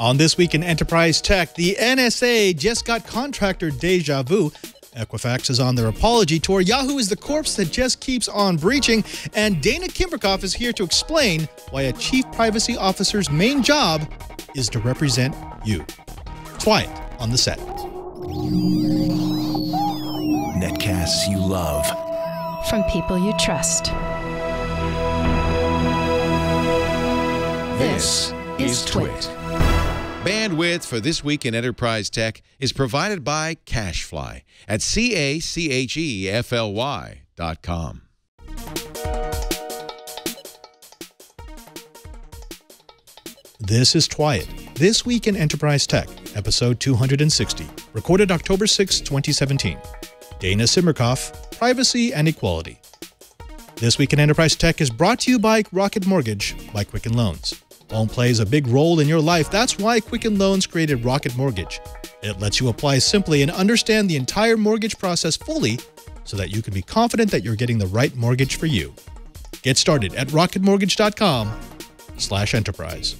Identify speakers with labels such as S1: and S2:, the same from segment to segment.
S1: On This Week in Enterprise Tech, the NSA just got contractor deja vu. Equifax is on their apology tour. Yahoo is the corpse that just keeps on breaching. And Dana Simberkoff is here to explain why a chief privacy officer's main job is to represent you. Twice on the set.
S2: Netcasts you love.
S3: From people you trust.
S2: This is Twit.
S4: Bandwidth for This Week in Enterprise Tech is provided by CacheFly at CacheFly.com.
S1: This is Twice. This Week in Enterprise Tech, episode 260, recorded October 6, 2017. Dana Simberkoff, Privacy and Equality. This Week in Enterprise Tech is brought to you by Rocket Mortgage by Quicken Loans. Loan plays a big role in your life. That's why Quicken Loans created Rocket Mortgage. It lets you apply simply and understand the entire mortgage process fully so that you can be confident that you're getting the right mortgage for you. Get started at rocketmortgage.com/enterprise.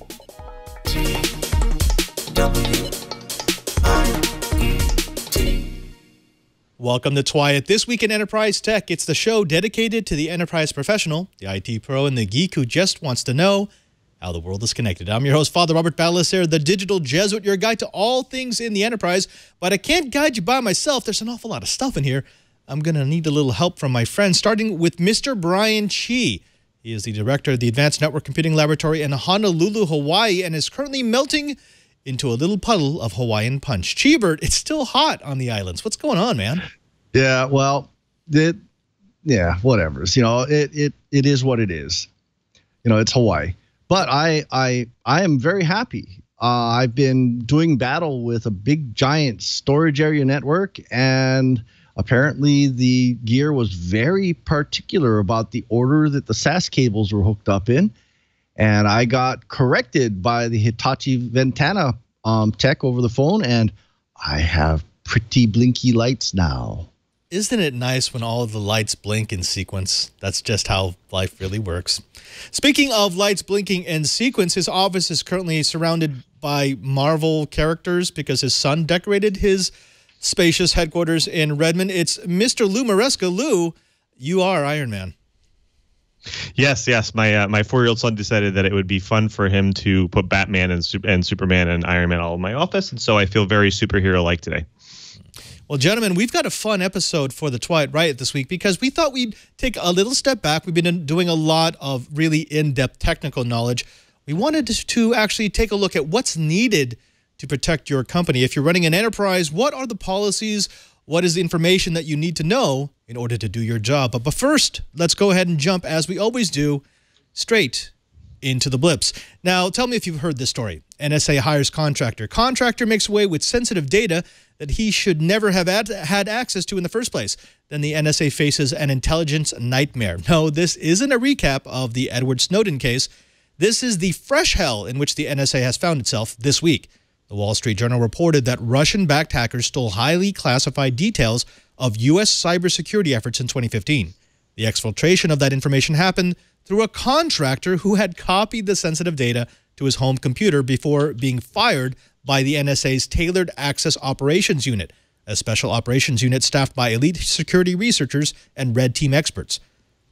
S1: Welcome to Twice. This Week in Enterprise Tech. It's the show dedicated to the enterprise professional, the IT pro, and the geek who just wants to know how the world is connected. I'm your host, Father Robert Ballister, the digital Jesuit, your guide to all things in the enterprise. But I can't guide you by myself. There's an awful lot of stuff in here. I'm going to need a little help from my friends, starting with Mr. Brian Chi. He is the director of the Advanced Network Computing Laboratory in Honolulu, Hawaii, and is currently melting into a little puddle of Hawaiian punch. Chi-Bert, it's still hot on the islands. What's going on, man?
S5: Yeah, well, whatever. You know, it is what it is. You know, it's Hawaii. But I am very happy. I've been doing battle with a big giant storage area network, and apparently the gear was very particular about the order that the SAS cables were hooked up in. And I got corrected by the Hitachi Ventana tech over the phone, and I have pretty blinky lights now.
S1: Isn't it nice when all of the lights blink in sequence? That's just how life really works. Speaking of lights blinking in sequence, his office is currently surrounded by Marvel characters because his son decorated his spacious headquarters in Redmond. It's Mr. Lou Maresca. Lou, you are Iron Man.
S6: Yes. My 4-year-old son decided that it would be fun for him to put Batman and Superman and Iron Man all in my office, and so I feel very superhero-like today.
S1: Well, gentlemen, we've got a fun episode for the Twilight Riot this week because we thought we'd take a little step back. We've been doing a lot of really in-depth technical knowledge. We wanted to actually take a look at what's needed to protect your company. If you're running an enterprise, what are the policies? What is the information that you need to know in order to do your job? But first, let's go ahead and jump, as we always do, straight into the blips. Now, tell me if you've heard this story. NSA hires contractor. Contractor makes away with sensitive data that he should never have had access to in the first place. Then the NSA faces an intelligence nightmare. No, this isn't a recap of the Edward Snowden case. This is the fresh hell in which the NSA has found itself this week. The Wall Street Journal reported that Russian-backed hackers stole highly classified details of U.S. cybersecurity efforts in 2015. The exfiltration of that information happened through a contractor who had copied the sensitive data to his home computer before being fired by the NSA's Tailored Access Operations Unit, a special operations unit staffed by elite security researchers and red team experts.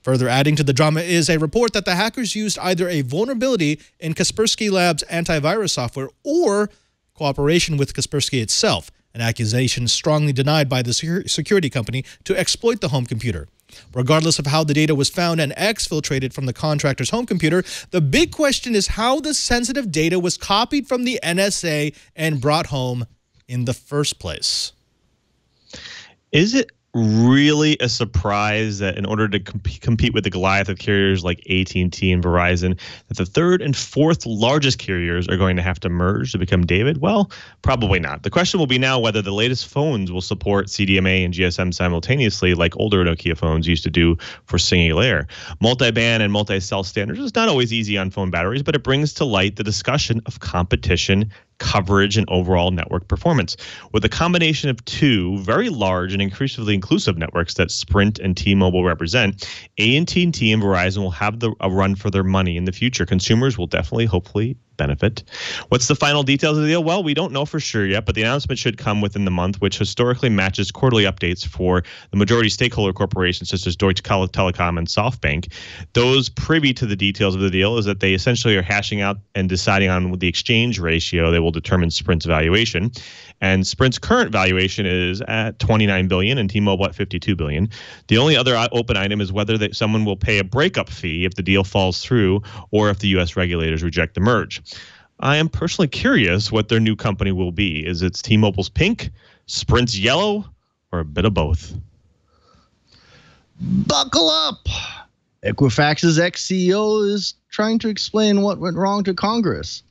S1: Further adding to the drama is a report that the hackers used either a vulnerability in Kaspersky Labs' antivirus software or cooperation with Kaspersky itself, an accusation strongly denied by the security company to exploit the home computer. Regardless of how the data was found and exfiltrated from the contractor's home computer, the big question is how the sensitive data was copied from the NSA and brought home in the first place.
S6: Is it really a surprise that in order to compete with the Goliath of carriers like AT&T and Verizon, that the third and fourth largest carriers are going to have to merge to become David? Well, probably not. The question will be now whether the latest phones will support CDMA and GSM simultaneously like older Nokia phones used to do for single-layer. Multi-band and multi-cell standards is not always easy on phone batteries, but it brings to light the discussion of competition, coverage, and overall network performance. With a combination of two very large and increasingly inclusive networks that Sprint and T-Mobile represent, AT&T and Verizon will have a run for their money in the future. Consumers will definitely, hopefully, benefit. What's the final details of the deal? Well, we don't know for sure yet, but the announcement should come within the month, which historically matches quarterly updates for the majority stakeholder corporations such as Deutsche Telekom and SoftBank. Those privy to the details of the deal is that they essentially are hashing out and deciding on the exchange ratio. They will determine Sprint's valuation. And Sprint's current valuation is at $29 billion and T-Mobile at $52 billion. The only other open item is whether someone will pay a breakup fee if the deal falls through or if the U.S. regulators reject the merge. I am personally curious what their new company will be. Is it T-Mobile's pink, Sprint's yellow, or a bit of both?
S5: Buckle up! Equifax's ex-CEO is trying to explain what went wrong to Congress.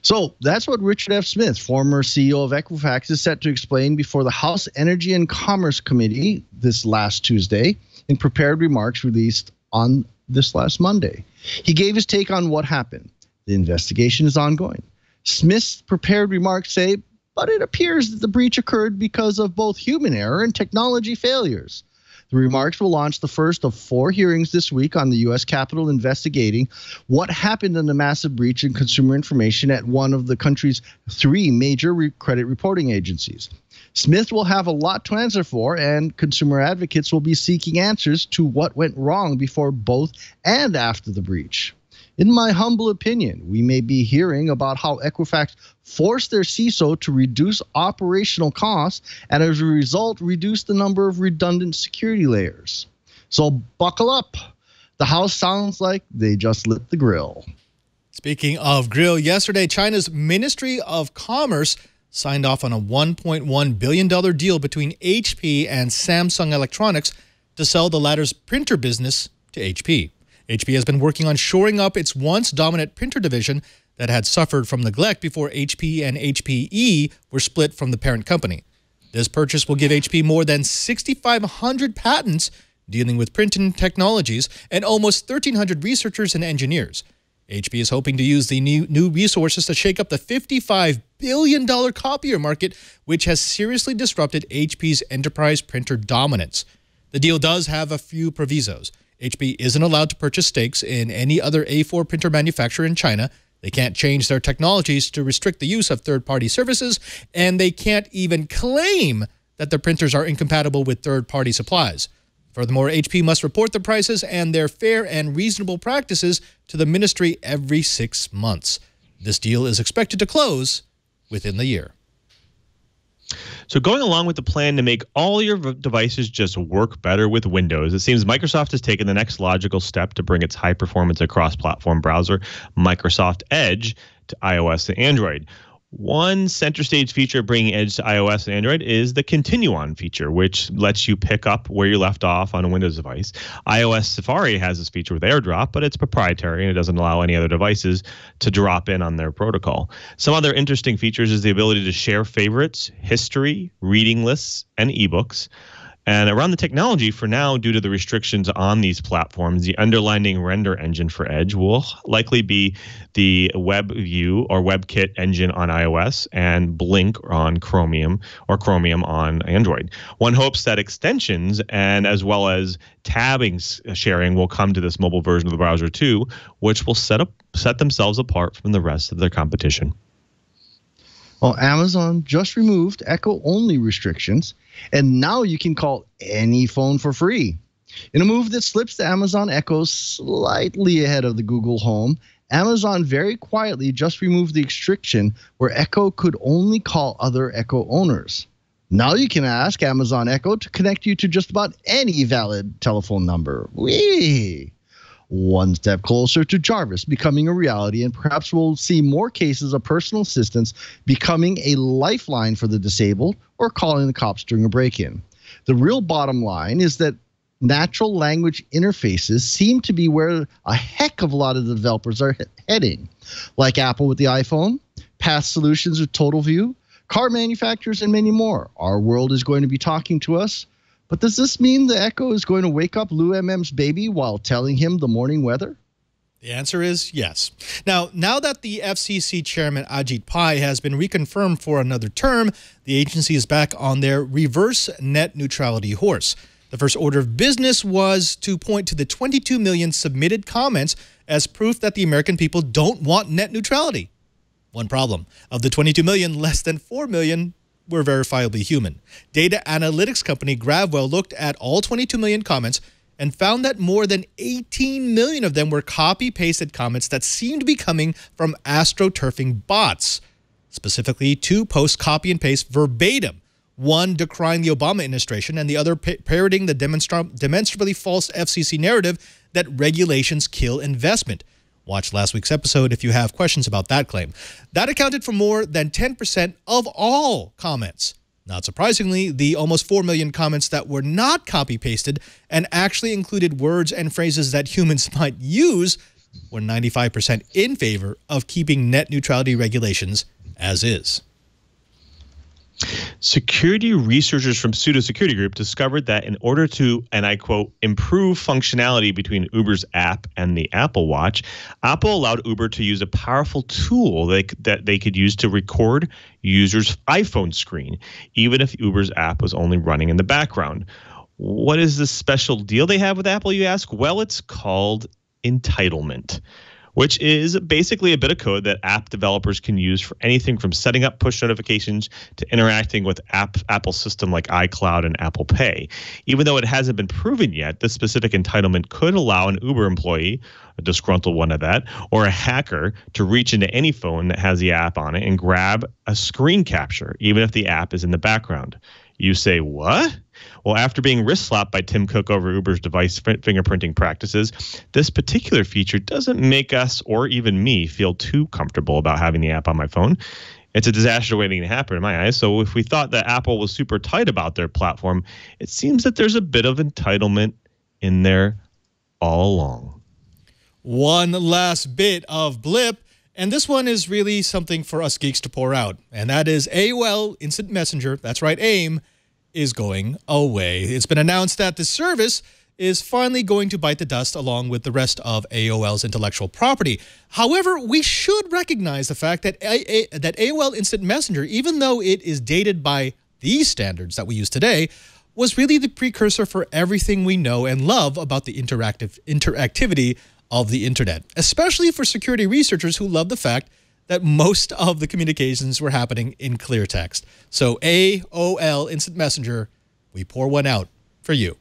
S5: So that's what Richard F. Smith, former CEO of Equifax, is set to explain before the House Energy and Commerce Committee this last Tuesday in prepared remarks released on this last Monday. He gave his take on what happened. The investigation is ongoing. Smith's prepared remarks say, but it appears that the breach occurred because of both human error and technology failures. The remarks will launch the first of 4 hearings this week on the U.S. Capitol investigating what happened in the massive breach in consumer information at one of the country's 3 major credit reporting agencies. Smith will have a lot to answer for, and consumer advocates will be seeking answers to what went wrong before, both, and after the breach. In my humble opinion, we may be hearing about how Equifax forced their CISO to reduce operational costs and as a result reduce the number of redundant security layers. So buckle up. The House sounds like they just lit the grill.
S1: Speaking of grill, yesterday China's Ministry of Commerce signed off on a $1.1 billion deal between HP and Samsung Electronics to sell the latter's printer business to HP. HP has been working on shoring up its once dominant printer division that had suffered from neglect before HP and HPE were split from the parent company. This purchase will give HP more than 6,500 patents dealing with printing technologies and almost 1,300 researchers and engineers. HP is hoping to use the new resources to shake up the $55 billion copier market, which has seriously disrupted HP's enterprise printer dominance. The deal does have a few provisos. HP isn't allowed to purchase stakes in any other A4 printer manufacturer in China. They can't change their technologies to restrict the use of third-party services, and they can't even claim that their printers are incompatible with third-party supplies. Furthermore, HP must report the prices and their fair and reasonable practices to the ministry every 6 months. This deal is expected to close within the year.
S6: So going along with the plan to make all your devices just work better with Windows, it seems Microsoft has taken the next logical step to bring its high-performance and cross-platform browser, Microsoft Edge, to iOS and Android. One center stage feature bringing Edge to iOS and Android is the Continue On feature, which lets you pick up where you left off on a Windows device. iOS Safari has this feature with AirDrop, but it's proprietary and it doesn't allow any other devices to drop in on their protocol. Some other interesting features is the ability to share favorites, history, reading lists, and ebooks. And around the technology, for now, due to the restrictions on these platforms, the underlying render engine for Edge will likely be the WebView or WebKit engine on iOS and Blink on Chromium or Chromium on Android. One hopes that extensions and as well as tabbing sharing will come to this mobile version of the browser too, which will set themselves apart from the rest of their competition.
S5: Well, Amazon just removed Echo-only restrictions, and now you can call any phone for free. In a move that slips the Amazon Echo slightly ahead of the Google Home, Amazon very quietly just removed the restriction where Echo could only call other Echo owners. Now you can ask Amazon Echo to connect you to just about any valid telephone number. Whee! One step closer to Jarvis becoming a reality, and perhaps we'll see more cases of personal assistance becoming a lifeline for the disabled or calling the cops during a break-in. The real bottom line is that natural language interfaces seem to be where a heck of a lot of the developers are heading, like Apple with the iPhone, past solutions with TotalView, car manufacturers, and many more. Our world is going to be talking to us. But does this mean the Echo is going to wake up Lou MM's baby while telling him the morning weather?
S1: The answer is yes. Now that the FCC chairman Ajit Pai has been reconfirmed for another term, the agency is back on their reverse net neutrality horse. The first order of business was to point to the 22 million submitted comments as proof that the American people don't want net neutrality. One problem. Of the 22 million, less than 4 million were verifiably human. Data analytics company Gravwell looked at all 22 million comments and found that more than 18 million of them were copy-pasted comments that seemed to be coming from astroturfing bots. Specifically, 2 posts copy and paste verbatim, one decrying the Obama administration and the other parroting the demonstrably false FCC narrative that regulations kill investment. Watch last week's episode if you have questions about that claim. That accounted for more than 10% of all comments. Not surprisingly, the almost 4 million comments that were not copy-pasted and actually included words and phrases that humans might use were 95% in favor of keeping net neutrality regulations as is.
S6: Security researchers from Pseudo Security Group discovered that in order to, and I quote, improve functionality between Uber's app and the Apple Watch, Apple allowed Uber to use a powerful tool that they could use to record users' iPhone screen, even if Uber's app was only running in the background. What is this special deal they have with Apple, you ask? Well, it's called entitlement, which is basically a bit of code that app developers can use for anything from setting up push notifications to interacting with Apple system like iCloud and Apple Pay. Even though it hasn't been proven yet, this specific entitlement could allow an Uber employee, a disgruntled one at that, or a hacker to reach into any phone that has the app on it and grab a screen capture, even if the app is in the background. You say, what? Well, after being wrist slapped by Tim Cook over Uber's device fingerprinting practices, this particular feature doesn't make us or even me feel too comfortable about having the app on my phone. It's a disaster waiting to happen in my eyes. So if we thought that Apple was super tight about their platform, it seems that there's a bit of entitlement in there all along.
S1: One last bit of blip. And this one is really something for us geeks to pour out. And that is AOL Instant Messenger, that's right, AIM, is going away. It's been announced that the service is finally going to bite the dust along with the rest of AOL's intellectual property. However, we should recognize the fact that AOL Instant Messenger, even though it is dated by these standards that we use today, was really the precursor for everything we know and love about the interactivity of the internet, especially for security researchers who love the fact that most of the communications were happening in clear text. So AOL Instant Messenger, we pour one out for you.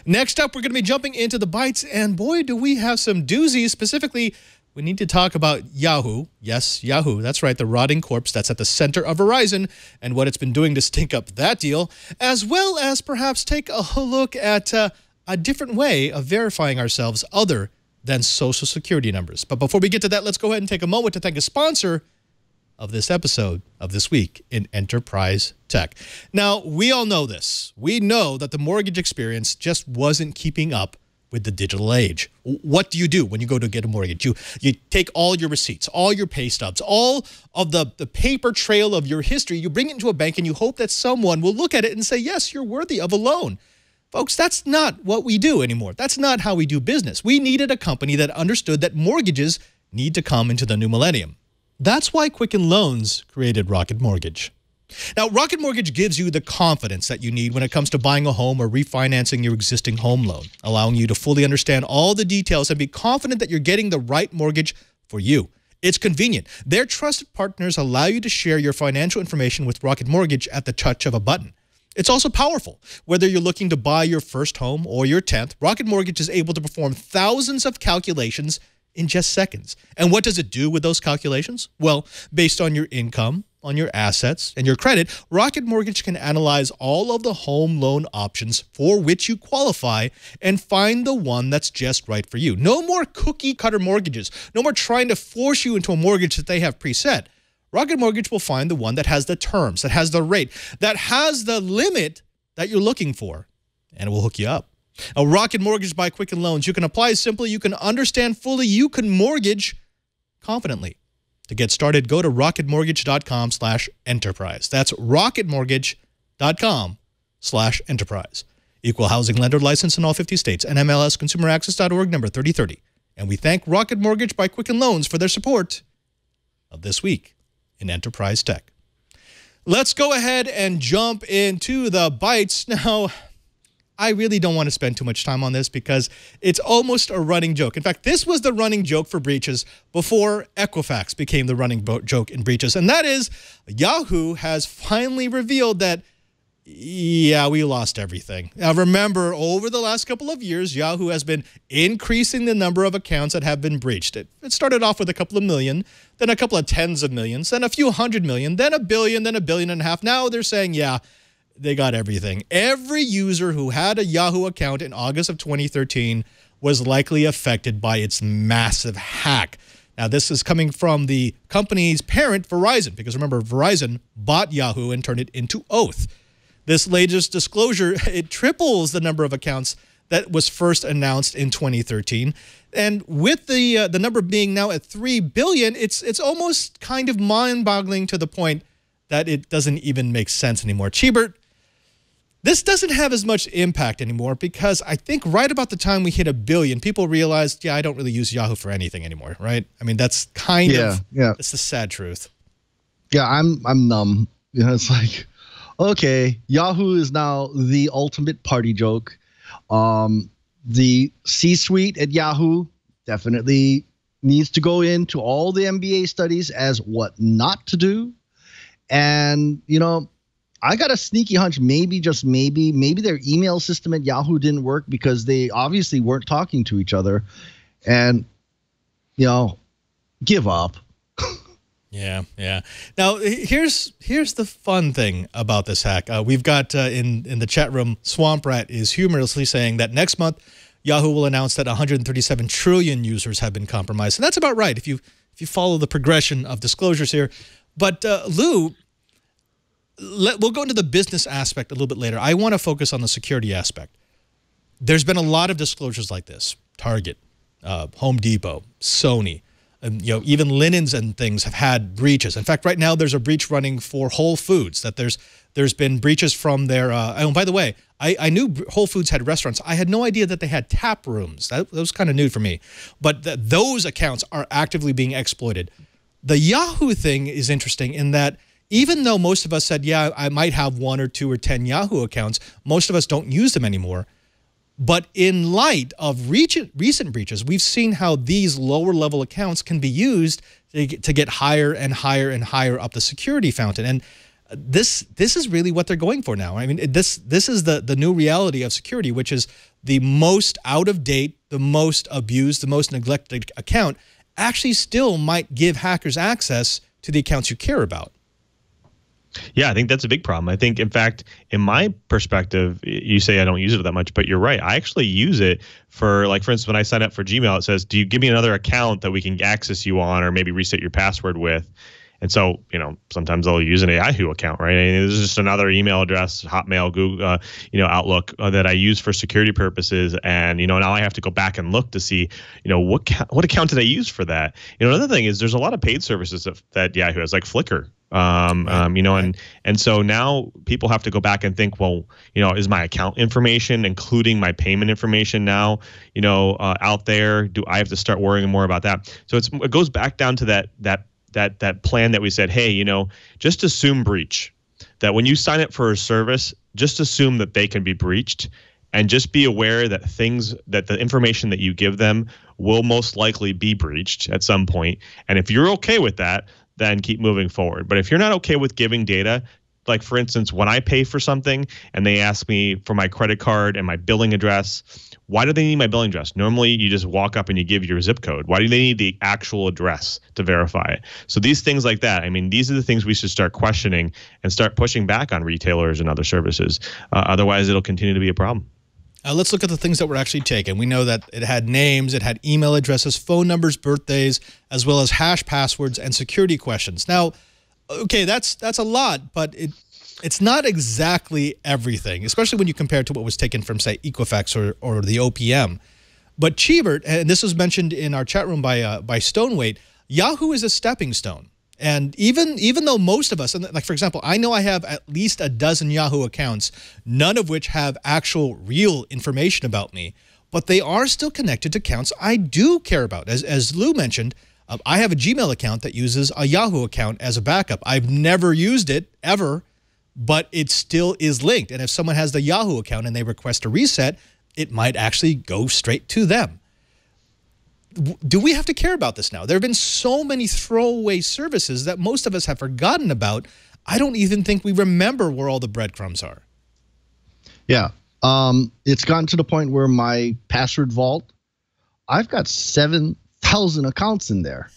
S1: Next up, we're going to be jumping into the bites, and boy, do we have some doozies. Specifically, we need to talk about Yahoo. Yes, Yahoo. That's right, the rotting corpse that's at the center of Verizon and what it's been doing to stink up that deal, as well as perhaps take a look at a different way of verifying ourselves other than social security numbers. But before we get to that, let's go ahead and take a moment to thank a sponsor of this episode of This Week in Enterprise Tech. Now, we all know this. We know that the mortgage experience just wasn't keeping up with the digital age. What do you do when you go to get a mortgage? You take all your receipts, all your pay stubs, all of the paper trail of your history, you bring it into a bank and you hope that someone will look at it and say, yes, you're worthy of a loan. Folks, that's not what we do anymore. That's not how we do business. We needed a company that understood that mortgages need to come into the new millennium. That's why Quicken Loans created Rocket Mortgage. Now, Rocket Mortgage gives you the confidence that you need when it comes to buying a home or refinancing your existing home loan, allowing you to fully understand all the details and be confident that you're getting the right mortgage for you. It's convenient. Their trusted partners allow you to share your financial information with Rocket Mortgage at the touch of a button. It's also powerful. Whether you're looking to buy your first home or your 10th, Rocket Mortgage is able to perform thousands of calculations in just seconds. And what does it do with those calculations? Well, based on your income, on your assets, and your credit, Rocket Mortgage can analyze all of the home loan options for which you qualify and find the one that's just right for you. No more cookie-cutter mortgages. No more trying to force you into a mortgage that they have preset. Rocket Mortgage will find the one that has the terms, that has the rate, that has the limit that you're looking for, and it will hook you up. A Rocket Mortgage by Quicken Loans. You can apply simply, you can understand fully, you can mortgage confidently. To get started, go to rocketmortgage.com/enterprise. That's rocketmortgage.com/enterprise. Equal housing lender license in all 50 states. NMLS-ConsumerAccess.org number 3030. And we thank Rocket Mortgage by Quicken Loans for their support of This Week in Enterprise Tech. Let's go ahead and jump into the bites. Now, I really don't want to spend too much time on this because it's almost a running joke. In fact, this was the running joke for breaches before Equifax became the running joke in breaches. And that is Yahoo has finally revealed that, yeah, we lost everything. Now, remember, over the last couple of years, Yahoo has been increasing the number of accounts that have been breached. It started off with a couple of million, then a couple of tens of millions, then a few 100 million, then a billion, then $1.5 billion. Now they're saying, yeah, they got everything. Every user who had a Yahoo account in August of 2013 was likely affected by its massive hack. Now, this is coming from the company's parent, Verizon, because remember, Verizon bought Yahoo and turned it into Oath. This latest disclosure, it triples the number of accounts that was first announced in 2013. And with the number being now at 3 billion, it's almost kind of mind-boggling to the point that it doesn't even make sense anymore. Chibert, this doesn't have as much impact anymore because I think right about the time we hit 1 billion, people realized, yeah, I don't really use Yahoo for anything anymore, right? I mean, that's kind of, it's the sad truth.
S5: Yeah, I'm numb. You know, it's like, okay, Yahoo is now the ultimate party joke. The C-suite at Yahoo definitely needs to go into all the MBA studies as what not to do. And, you know, I got a sneaky hunch, maybe, just maybe their email system at Yahoo didn't work because they obviously weren't talking to each other. And, you know, give up.
S1: Yeah. Now, here's the fun thing about this hack. We've got in the chat room, Swamp Rat is humorously saying that next month, Yahoo will announce that 137 trillion users have been compromised. And that's about right if you follow the progression of disclosures here. But Lou, we'll go into the business aspect a little bit later. I want to focus on the security aspect. There's been a lot of disclosures like this. Target, Home Depot, Sony. You know, even linens and things have had breaches. In fact, right now there's a breach running for Whole Foods. That there's been breaches from their. Oh, by the way, I knew Whole Foods had restaurants. I had no idea that they had tap rooms. That was kind of new for me. But those accounts are actively being exploited. The Yahoo thing is interesting in that even though most of us said, yeah, I might have 1 or 2 or 10 Yahoo accounts, most of us don't use them anymore. But in light of recent breaches, we've seen how these lower-level accounts can be used to get higher and higher and higher up the security fountain. And this is really what they're going for now. I mean, this is the new reality of security, which is the most out-of-date, the most abused, the most neglected account actually still might give hackers access to the accounts you care about.
S6: Yeah, I think that's a big problem. I think, in fact, in my perspective, you say I don't use it that much, but you're right. I actually use it for, like, for instance, when I sign up for Gmail, it says, do you give me another account that we can access you on or maybe reset your password with? And so, you know, sometimes I'll use an Yahoo account, right? And this is just another email address, Hotmail, Google, Outlook that I use for security purposes. And, you know, now I have to go back and look to see, you know, what account did I use for that? You know, another thing is there's a lot of paid services that Yahoo has, like Flickr. And so now people have to go back and think, well, you know, is my account information, including my payment information now, you know, out there? Do I have to start worrying more about that? So it goes back down to that plan that we said, hey, you know, just assume breach. That when you sign up for a service, just assume that they can be breached, and just be aware that the information that you give them will most likely be breached at some point. And if you're okay with that, then keep moving forward. But if you're not okay with giving data, like for instance, when I pay for something and they ask me for my credit card and my billing address, why do they need my billing address? Normally, you just walk up and you give your zip code. Why do they need the actual address to verify it? So these things like that, I mean, these are the things we should start questioning and start pushing back on retailers and other services. Otherwise, it'll continue to be a problem.
S1: Let's look at the things that were actually taken. We know that it had names, it had email addresses, phone numbers, birthdays, as well as hash passwords and security questions. Now, okay, that's a lot, but it's not exactly everything, especially when you compare it to what was taken from, say, Equifax or the OPM. But Chibert, and this was mentioned in our chat room by Stoneweight, Yahoo is a stepping stone. And even though most of us, and like for example, I know I have at least a dozen Yahoo accounts, none of which have actual real information about me, but they are still connected to accounts I do care about. As Lou mentioned, I have a Gmail account that uses a Yahoo account as a backup. I've never used it ever, but it still is linked. And if someone has the Yahoo account and they request a reset, it might actually go straight to them. Do we have to care about this now? There have been so many throwaway services that most of us have forgotten about. I don't even think we remember where all the breadcrumbs are.
S5: Yeah. It's gotten to the point where my password vault, I've got 7,000 accounts in there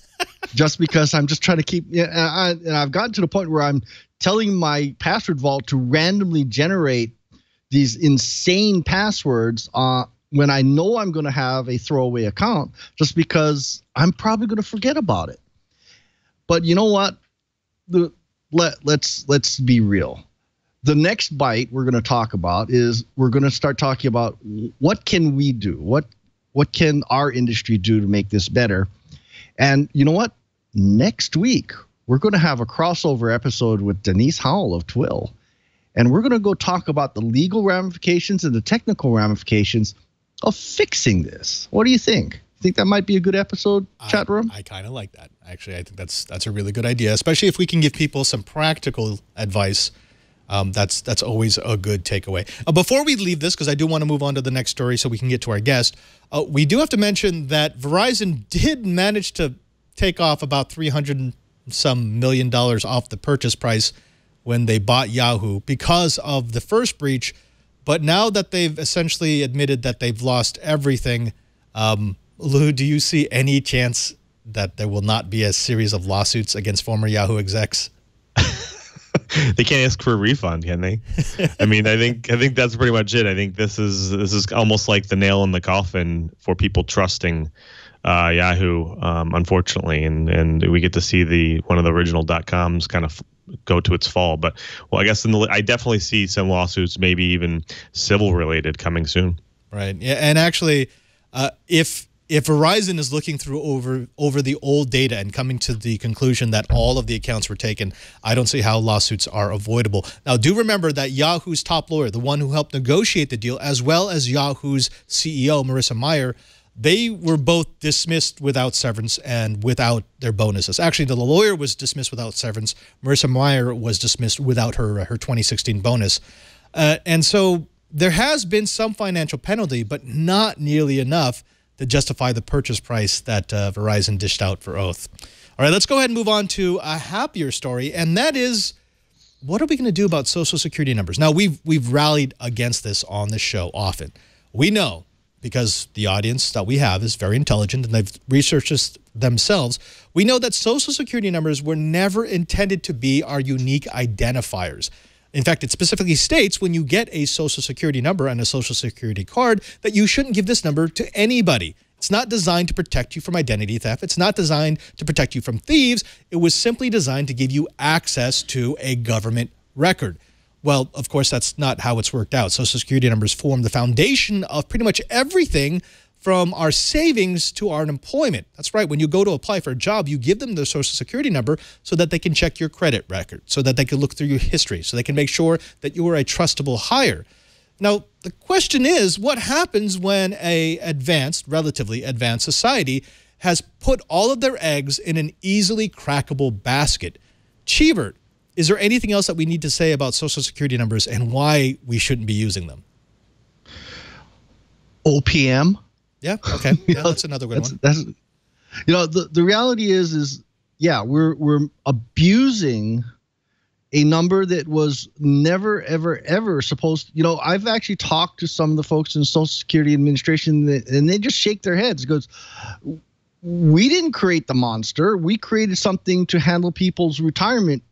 S5: just because I'm just trying to keep, and I've gotten to the point where I'm telling my password vault to randomly generate these insane passwords when I know I'm going to have a throwaway account, just because I'm probably going to forget about it. But you know what? Let's be real. The next bite we're going to talk about is we're going to start talking about what can we do? What can our industry do to make this better? And you know what? Next week, we're going to have a crossover episode with Denise Howell of Twill. And we're going to go talk about the legal ramifications and the technical ramifications of fixing this. What do you think? Think that might be a good episode, chat room?
S1: I kind of like that. Actually, I think that's a really good idea, especially if we can give people some practical advice. That's always a good takeaway. Before we leave this, because I do want to move on to the next story so we can get to our guest, we do have to mention that Verizon did manage to take off about $300 some million off the purchase price when they bought Yahoo because of the first breach. But now that they've essentially admitted that they've lost everything, Lou, do you see any chance that there will not be a series of lawsuits against former Yahoo execs?
S6: They can't ask for a refund, can they? I mean, I think that's pretty much it. I think this is almost like the nail in the coffin for people trusting Yahoo, unfortunately, and we get to see one of the original .coms kind of go to its fall. But I guess I definitely see some lawsuits, maybe even civil related, coming soon.
S1: Right. Yeah, and actually, if Verizon is looking through over the old data and coming to the conclusion that all of the accounts were taken, I don't see how lawsuits are avoidable. Now, do remember that Yahoo's top lawyer, the one who helped negotiate the deal, as well as Yahoo's CEO, Marissa Mayer, they were both dismissed without severance and without their bonuses. Actually, the lawyer was dismissed without severance. Marissa Mayer was dismissed without her 2016 bonus. And so there has been some financial penalty, but not nearly enough to justify the purchase price that Verizon dished out for Oath. All right, let's go ahead and move on to a happier story, and that is, what are we going to do about Social Security numbers? Now, we've rallied against this on this show often. We know, because the audience that we have is very intelligent and they've researched this themselves, we know that Social Security numbers were never intended to be our unique identifiers. In fact, it specifically states when you get a Social Security number and a Social Security card that you shouldn't give this number to anybody. It's not designed to protect you from identity theft. It's not designed to protect you from thieves. It was simply designed to give you access to a government record. Well, of course, that's not how it's worked out. Social Security numbers form the foundation of pretty much everything from our savings to our employment. That's right. When you go to apply for a job, you give them the Social Security number so that they can check your credit record, so that they can look through your history, so they can make sure that you are a trustable hire. Now, the question is, what happens when a relatively advanced society has put all of their eggs in an easily crackable basket? Cheebert, is there anything else that we need to say about Social Security numbers and why we shouldn't be using them?
S5: OPM.
S1: Yeah. Okay. Yeah, that's another good one.
S5: That's, the reality is yeah, we're abusing a number that was never, ever supposed to, I've actually talked to some of the folks in Social Security Administration and they just shake their heads. It goes, we didn't create the monster. We created something to handle people's retirement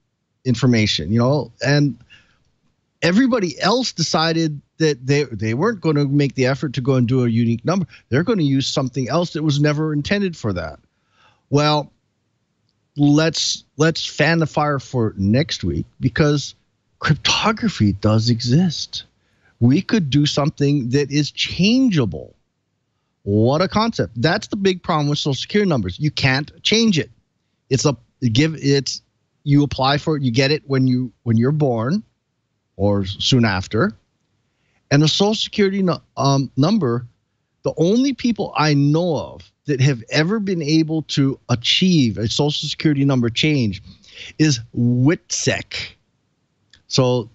S5: information, and everybody else decided that they weren't going to make the effort to go and do a unique number. They're going to use something else that was never intended for that. Well, let's fan the fire for next week, because cryptography does exist. We could do something that is changeable. What a concept. That's the big problem with Social Security numbers. You can't change it. You apply for it, you get it when you're born or soon after. And the Social Security number, the only people I know of that have ever been able to achieve a Social Security number change is WITSEC. So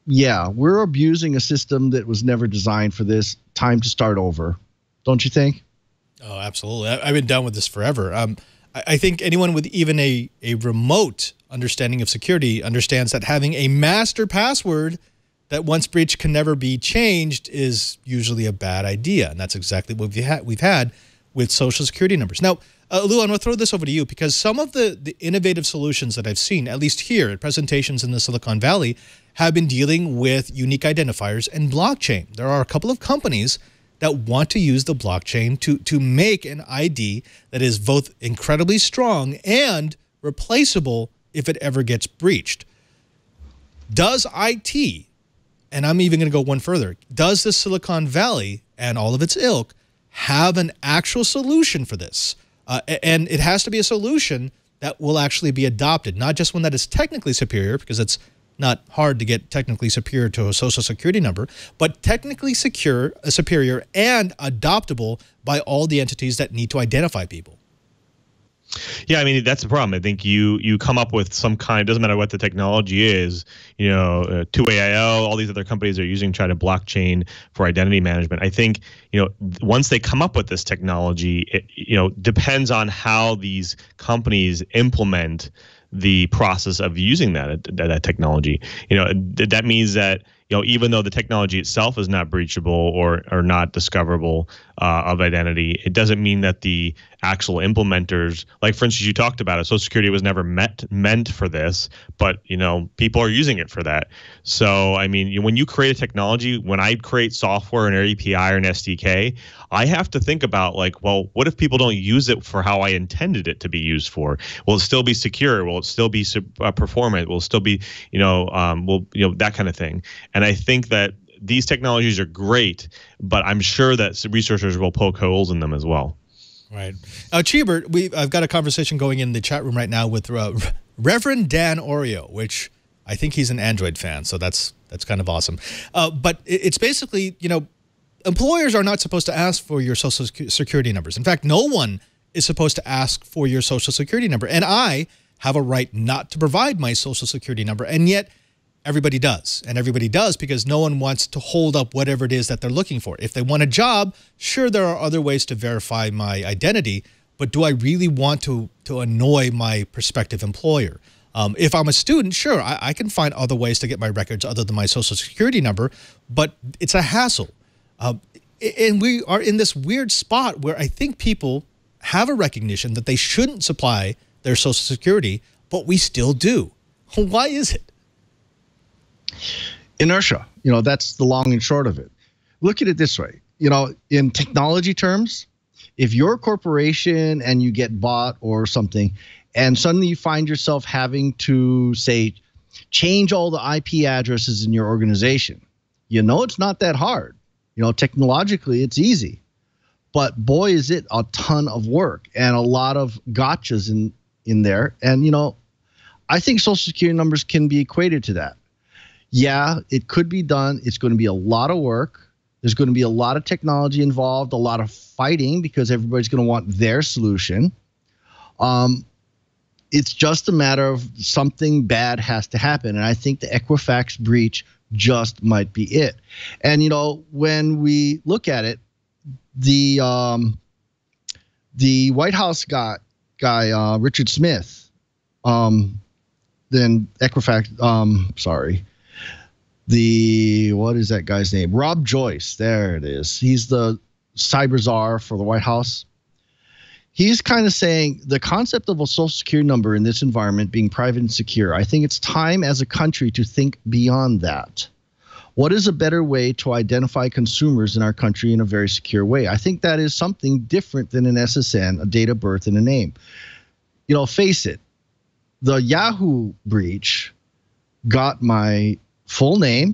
S5: yeah, we're abusing a system that was never designed for this. Time to start over. Don't you think?
S1: Oh, absolutely. I've been done with this forever. I think anyone with even a remote understanding of security understands that having a master password that once breached can never be changed is usually a bad idea. And that's exactly what we've had with social security numbers. Now, Lou, I'm going to throw this over to you because some of the innovative solutions that I've seen, at least here at presentations in the Silicon Valley, have been dealing with unique identifiers and blockchain. There are a couple of companies that want to use the blockchain to make an ID that is both incredibly strong and replaceable if it ever gets breached. Does IT, and I'm even going to go one further, does the Silicon Valley and all of its ilk have an actual solution for this? And it has to be a solution that will actually be adopted, not just one that is technically superior, because it's not hard to get technically superior to a social security number, but technically superior and adoptable by all the entities that need to identify people.
S6: Yeah, I mean, that's the problem. I think you come up with some kind, doesn't matter what the technology is, 2AIO, all these other companies are using try to blockchain for identity management. I think, once they come up with this technology, it, depends on how these companies implement the process of using that technology. That means that even though the technology itself is not breachable or not discoverable of identity, it doesn't mean that the actual implementers, like for instance, you talked about it, Social Security was never meant for this, but people are using it for that. So I mean, when you create a technology, when I create software, an API or an SDK, I have to think about well, what if people don't use it for how I intended it to be used for? Will it still be secure? Will it still be performant? Will it still be, that kind of thing? And I think that these technologies are great, but I'm sure that researchers will poke holes in them as well.
S1: Right. Cheeber, I've got a conversation going in the chat room right now with Reverend Dan Oreo, which I think he's an Android fan, so that's kind of awesome. But it's basically, employers are not supposed to ask for your social security numbers. In fact, no one is supposed to ask for your social security number. And I have a right not to provide my social security number, and yet everybody does. And everybody does because no one wants to hold up whatever it is that they're looking for. If they want a job, sure, there are other ways to verify my identity, but do I really want to annoy my prospective employer? If I'm a student, sure, I can find other ways to get my records other than my social security number, but it's a hassle. And we are in this weird spot where I think people have a recognition that they shouldn't supply their social security, but we still do. Why is it?
S5: Inertia. That's the long and short of it. Look at it this way. In technology terms, if you're a corporation and you get bought or something, and suddenly you find yourself having to, say, change all the IP addresses in your organization, it's not that hard. Technologically, it's easy. But boy, is it a ton of work and a lot of gotchas in there. And, I think social security numbers can be equated to that. Yeah, it could be done. It's going to be a lot of work. There's going to be a lot of technology involved, a lot of fighting because everybody's going to want their solution. It's just a matter of something bad has to happen. And I think the Equifax breach just might be it. And, when we look at it, the White House guy, Richard Smith, then Equifax, what is that guy's name? Rob Joyce. There it is. He's the cyber czar for the White House. He's kind of saying the concept of a social security number in this environment being private and secure, I think it's time as a country to think beyond that. What is a better way to identify consumers in our country in a very secure way? I think that is something different than an SSN, a date of birth, and a name. Face it, the Yahoo breach got my full name,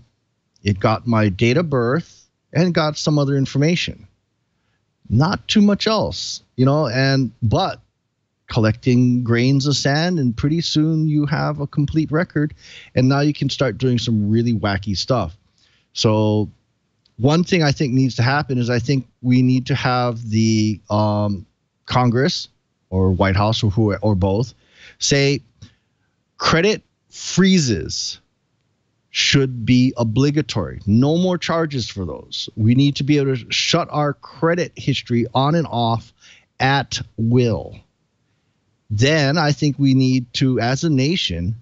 S5: it got my date of birth, and got some other information. Not too much else, but collecting grains of sand, and pretty soon you have a complete record, and now you can start doing some really wacky stuff. So one thing I think needs to happen is I think we need to have the Congress or White House or both say credit freezes should be obligatory. No more charges for those. We need to be able to shut our credit history on and off at will. Then I think we need to, as a nation,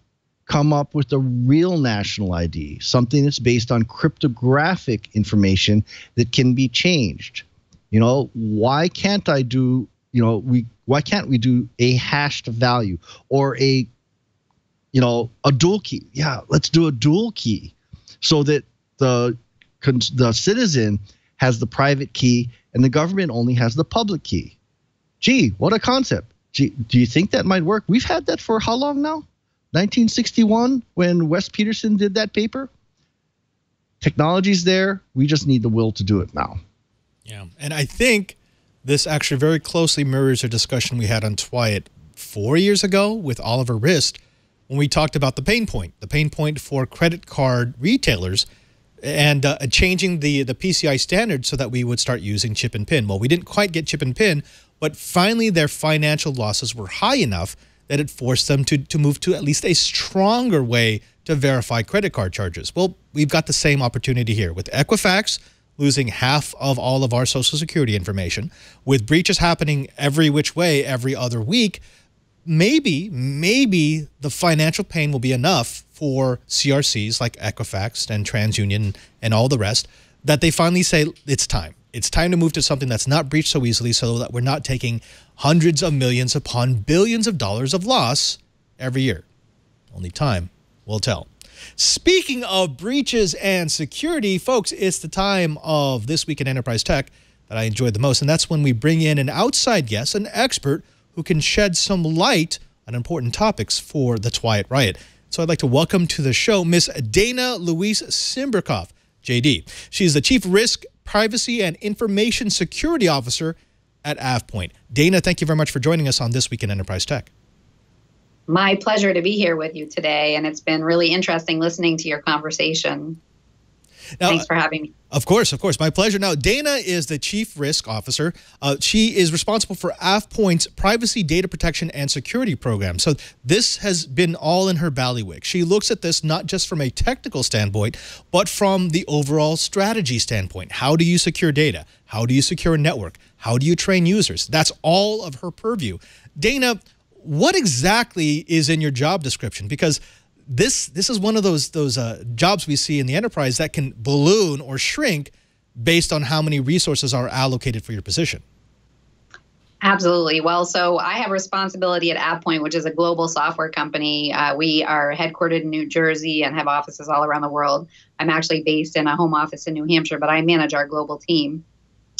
S5: come up with a real national ID, something that's based on cryptographic information that can be changed. Why can't I do, why can't we do a hashed value or a dual key? Yeah, let's do a dual key so that the citizen has the private key and the government only has the public key. Gee, what a concept. Gee, do you think that might work? We've had that for how long now? 1961 when Wes Peterson did that paper. Technology's there. We just need the will to do it now.
S1: Yeah, and I think this actually very closely mirrors a discussion we had on Twiat 4 years ago with Oliver Rist when we talked about the pain point for credit card retailers and changing the PCI standard so that we would start using chip and PIN. Well, we didn't quite get chip and PIN, but finally their financial losses were high enough that it forced them to move to at least a stronger way to verify credit card charges. Well, we've got the same opportunity here with Equifax losing half of all of our Social Security information, with breaches happening every which way every other week. Maybe the financial pain will be enough for CRCs like Equifax and TransUnion and all the rest that they finally say it's time. It's time to move to something that's not breached so easily so that we're not taking hundreds of millions upon billions of dollars of loss every year. Only time will tell. Speaking of breaches and security, folks, it's the time of This Week in Enterprise Tech that I enjoyed the most, and that's when we bring in an outside guest, an expert who can shed some light on important topics for the Twiat Riot. So I'd like to welcome to the show Miss Dana Louise Simberkoff, JD. She's the Chief Risk, Privacy, and Information Security Officer at AvePoint. Dana, thank you very much for joining us on This Week in Enterprise Tech.
S7: My pleasure to be here with you today, and it's been really interesting listening to your conversation. Now, thanks for having me.
S1: Of course. My pleasure. Now, Dana is the Chief Risk Officer. She is responsible for AvePoint's Privacy, Data Protection, and Security Program. So this has been all in her bailiwick. She looks at this not just from a technical standpoint, but from the overall strategy standpoint. How do you secure data? How do you secure a network? How do you train users? That's all of her purview. Dana, what exactly is in your job description? Because this is one of those jobs we see in the enterprise that can balloon or shrink based on how many resources are allocated for your position.
S7: Absolutely. Well, so I have responsibility at AvePoint, which is a global software company. We are headquartered in New Jersey and have offices all around the world. I'm actually based in a home office in New Hampshire, but I manage our global team.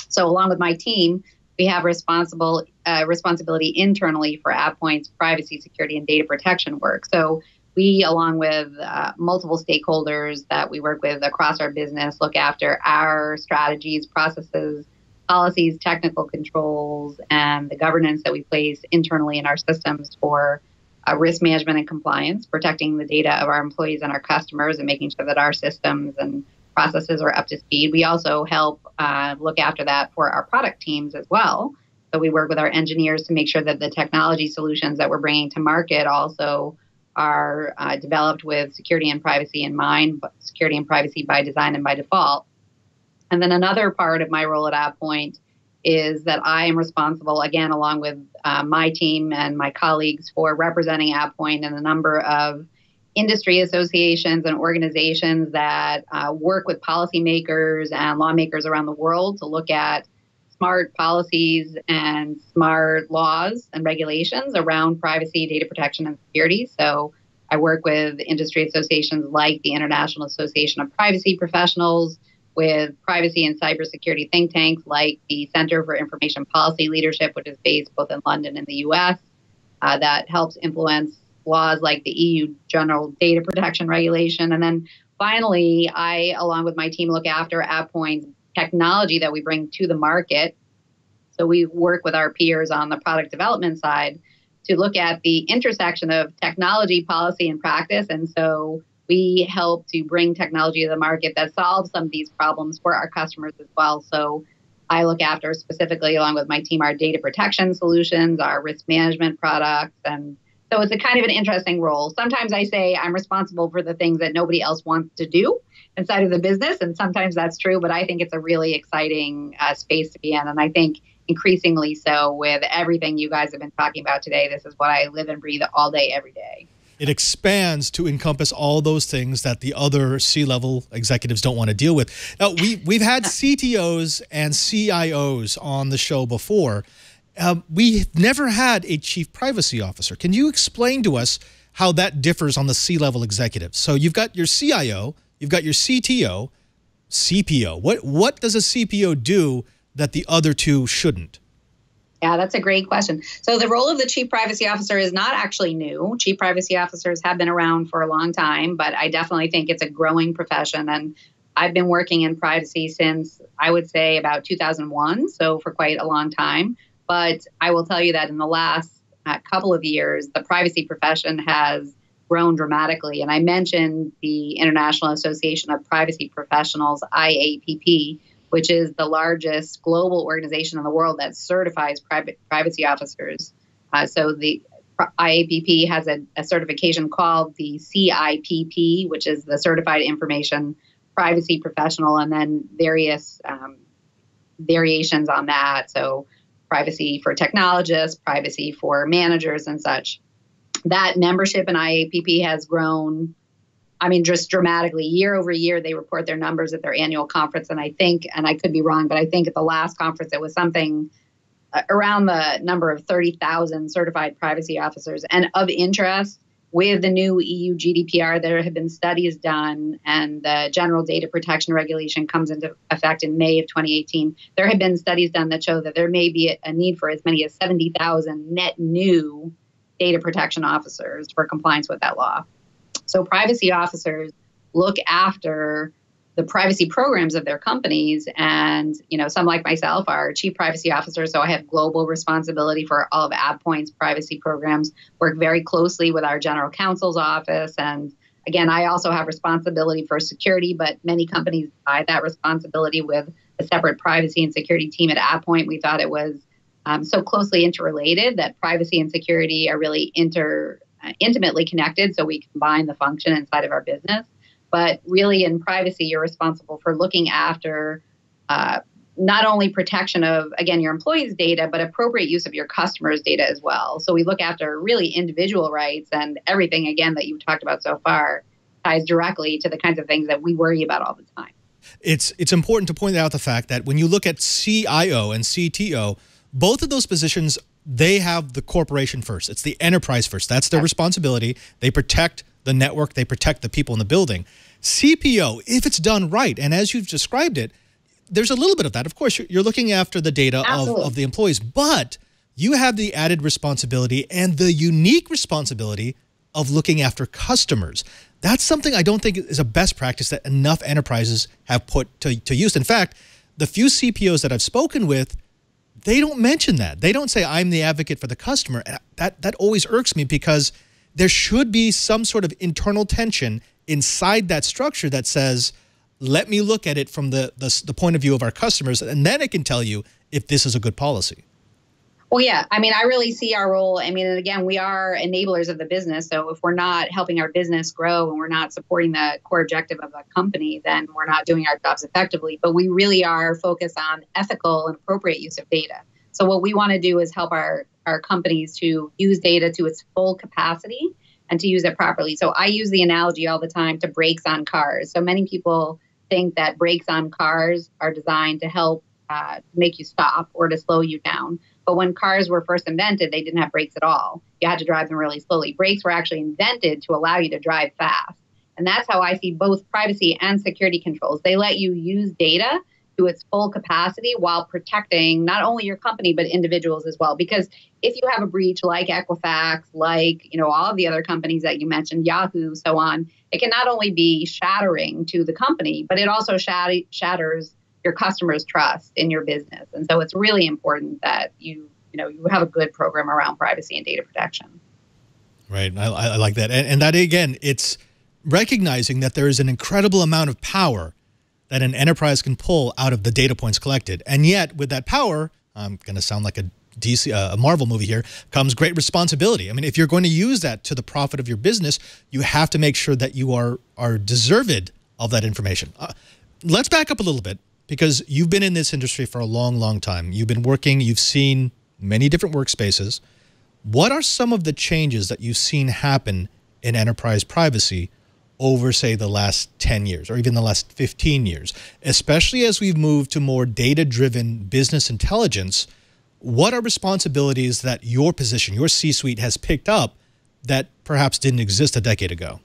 S7: So along with my team, we have responsibility internally for AvePoint's privacy, security, and data protection work. So we, along with multiple stakeholders that we work with across our business, look after our strategies, processes, policies, technical controls, and the governance that we place internally in our systems for risk management and compliance, protecting the data of our employees and our customers, and making sure that our systems and processes are up to speed. We also help look after that for our product teams as well. So we work with our engineers to make sure that the technology solutions that we're bringing to market also are developed with security and privacy in mind, but security and privacy by design and by default. And then another part of my role at AvePoint is that I am responsible, again, along with my team and my colleagues, for representing AvePoint in a number of industry associations and organizations that work with policymakers and lawmakers around the world to look at smart policies and smart laws and regulations around privacy, data protection, and security. So I work with industry associations like the International Association of Privacy Professionals, with privacy and cybersecurity think tanks like the Center for Information Policy Leadership, which is based both in London and the US, that helps influence laws like the EU General Data Protection Regulation. And then finally, I, along with my team, look after AvePoint's technology that we bring to the market. So we work with our peers on the product development side to look at the intersection of technology, policy, and practice. And so we help to bring technology to the market that solves some of these problems for our customers as well. So I look after specifically, along with my team, our data protection solutions, our risk management products, and So it's a kind of an interesting role. Sometimes I say I'm responsible for the things that nobody else wants to do inside of the business. And sometimes that's true, but I think it's a really exciting space to be in. And I think increasingly so with everything you guys have been talking about today. This is what I live and breathe all day, every day.
S1: It expands to encompass all those things that the other C-level executives don't want to deal with. Now, we've had CTOs and CIOs on the show before. We've never had a chief privacy officer. Can you explain to us how that differs on the C-level executives? So you've got your CIO, you've got your CTO, CPO. What does a CPO do that the other two shouldn't?
S7: Yeah, that's a great question. So the role of the chief privacy officer is not actually new. Chief privacy officers have been around for a long time, but I definitely think it's a growing profession. And I've been working in privacy since, I would say, about 2001, so for quite a long time. But I will tell you that in the last couple of years, the privacy profession has grown dramatically. And I mentioned the International Association of Privacy Professionals, IAPP, which is the largest global organization in the world that certifies privacy officers. So the IAPP has a certification called the CIPP, which is the Certified Information Privacy Professional, and then various variations on that. So privacy for technologists, privacy for managers and such. That membership in IAPP has grown, I mean, just dramatically. Year over year, they report their numbers at their annual conference. And I think, and I could be wrong, but I think at the last conference, it was something around the number of 30,000 certified privacy officers. And of interest, with the new EU GDPR, there have been studies done, and the General Data Protection Regulation comes into effect in May of 2018. There have been studies done that show that there may be a need for as many as 70,000 net new data protection officers for compliance with that law. So privacy officers look after the privacy programs of their companies. And, you know, some like myself are chief privacy officers. So I have global responsibility for all of AvePoint's privacy programs, work very closely with our general counsel's office. And again, I also have responsibility for security, but many companies divide that responsibility with a separate privacy and security team. At AvePoint, we thought it was so closely interrelated that privacy and security are really intimately connected. So we combine the function inside of our business. But really in privacy, you're responsible for looking after not only protection of, again, your employees' data, but appropriate use of your customers' data as well. So we look after really individual rights, and everything, again, that you've talked about so far ties directly to the kinds of things that we worry about all the time.
S1: It's important to point out the fact that when you look at CIO and CTO, both of those positions, they have the corporation first. It's the enterprise first. That's their responsibility. They protect the network, they protect the people in the building. CPO, if it's done right, and as you've described it, there's a little bit of that. Of course, you're looking after the data of the employees, but you have the added responsibility and the unique responsibility of looking after customers. That's something I don't think is a best practice that enough enterprises have put to use. In fact, the few CPOs that I've spoken with, they don't mention that. They don't say, I'm the advocate for the customer. And that always irks me, because there should be some sort of internal tension inside that structure that says, let me look at it from the point of view of our customers, and then I can tell you if this is a good policy.
S7: Well, yeah. I mean, I really see our role. I mean, and again, we are enablers of the business. So if we're not helping our business grow and we're not supporting the core objective of a company, then we're not doing our jobs effectively. But we really are focused on ethical and appropriate use of data. So what we want to do is help our companies to use data to its full capacity and to use it properly. So I use the analogy all the time to brakes on cars. So many people think that brakes on cars are designed to help make you stop or to slow you down. But when cars were first invented, they didn't have brakes at all. You had to drive them really slowly. Brakes were actually invented to allow you to drive fast. And that's how I see both privacy and security controls. They let you use data to its full capacity while protecting not only your company, but individuals as well. Because if you have a breach like Equifax, like, you know, all of the other companies that you mentioned, Yahoo, so on, it can not only be shattering to the company, but it also shatters your customers' trust in your business. And so it's really important that you have a good program around privacy and data protection.
S1: Right. I like that. And that, again, it's recognizing that there is an incredible amount of power that an enterprise can pull out of the data points collected. And yet, with that power, I'm going to sound like a a Marvel movie here, comes great responsibility. I mean, if you're going to use that to the profit of your business, you have to make sure that you are deserved of that information. Let's back up a little bit, because you've been in this industry for a long, long time. You've been working, you've seen many different workspaces. What are some of the changes that you've seen happen in enterprise privacy over, say, the last 10 years or even the last 15 years, especially as we've moved to more data-driven business intelligence? What are responsibilities that your position, your C-suite, has picked up that perhaps didn't exist a decade ago?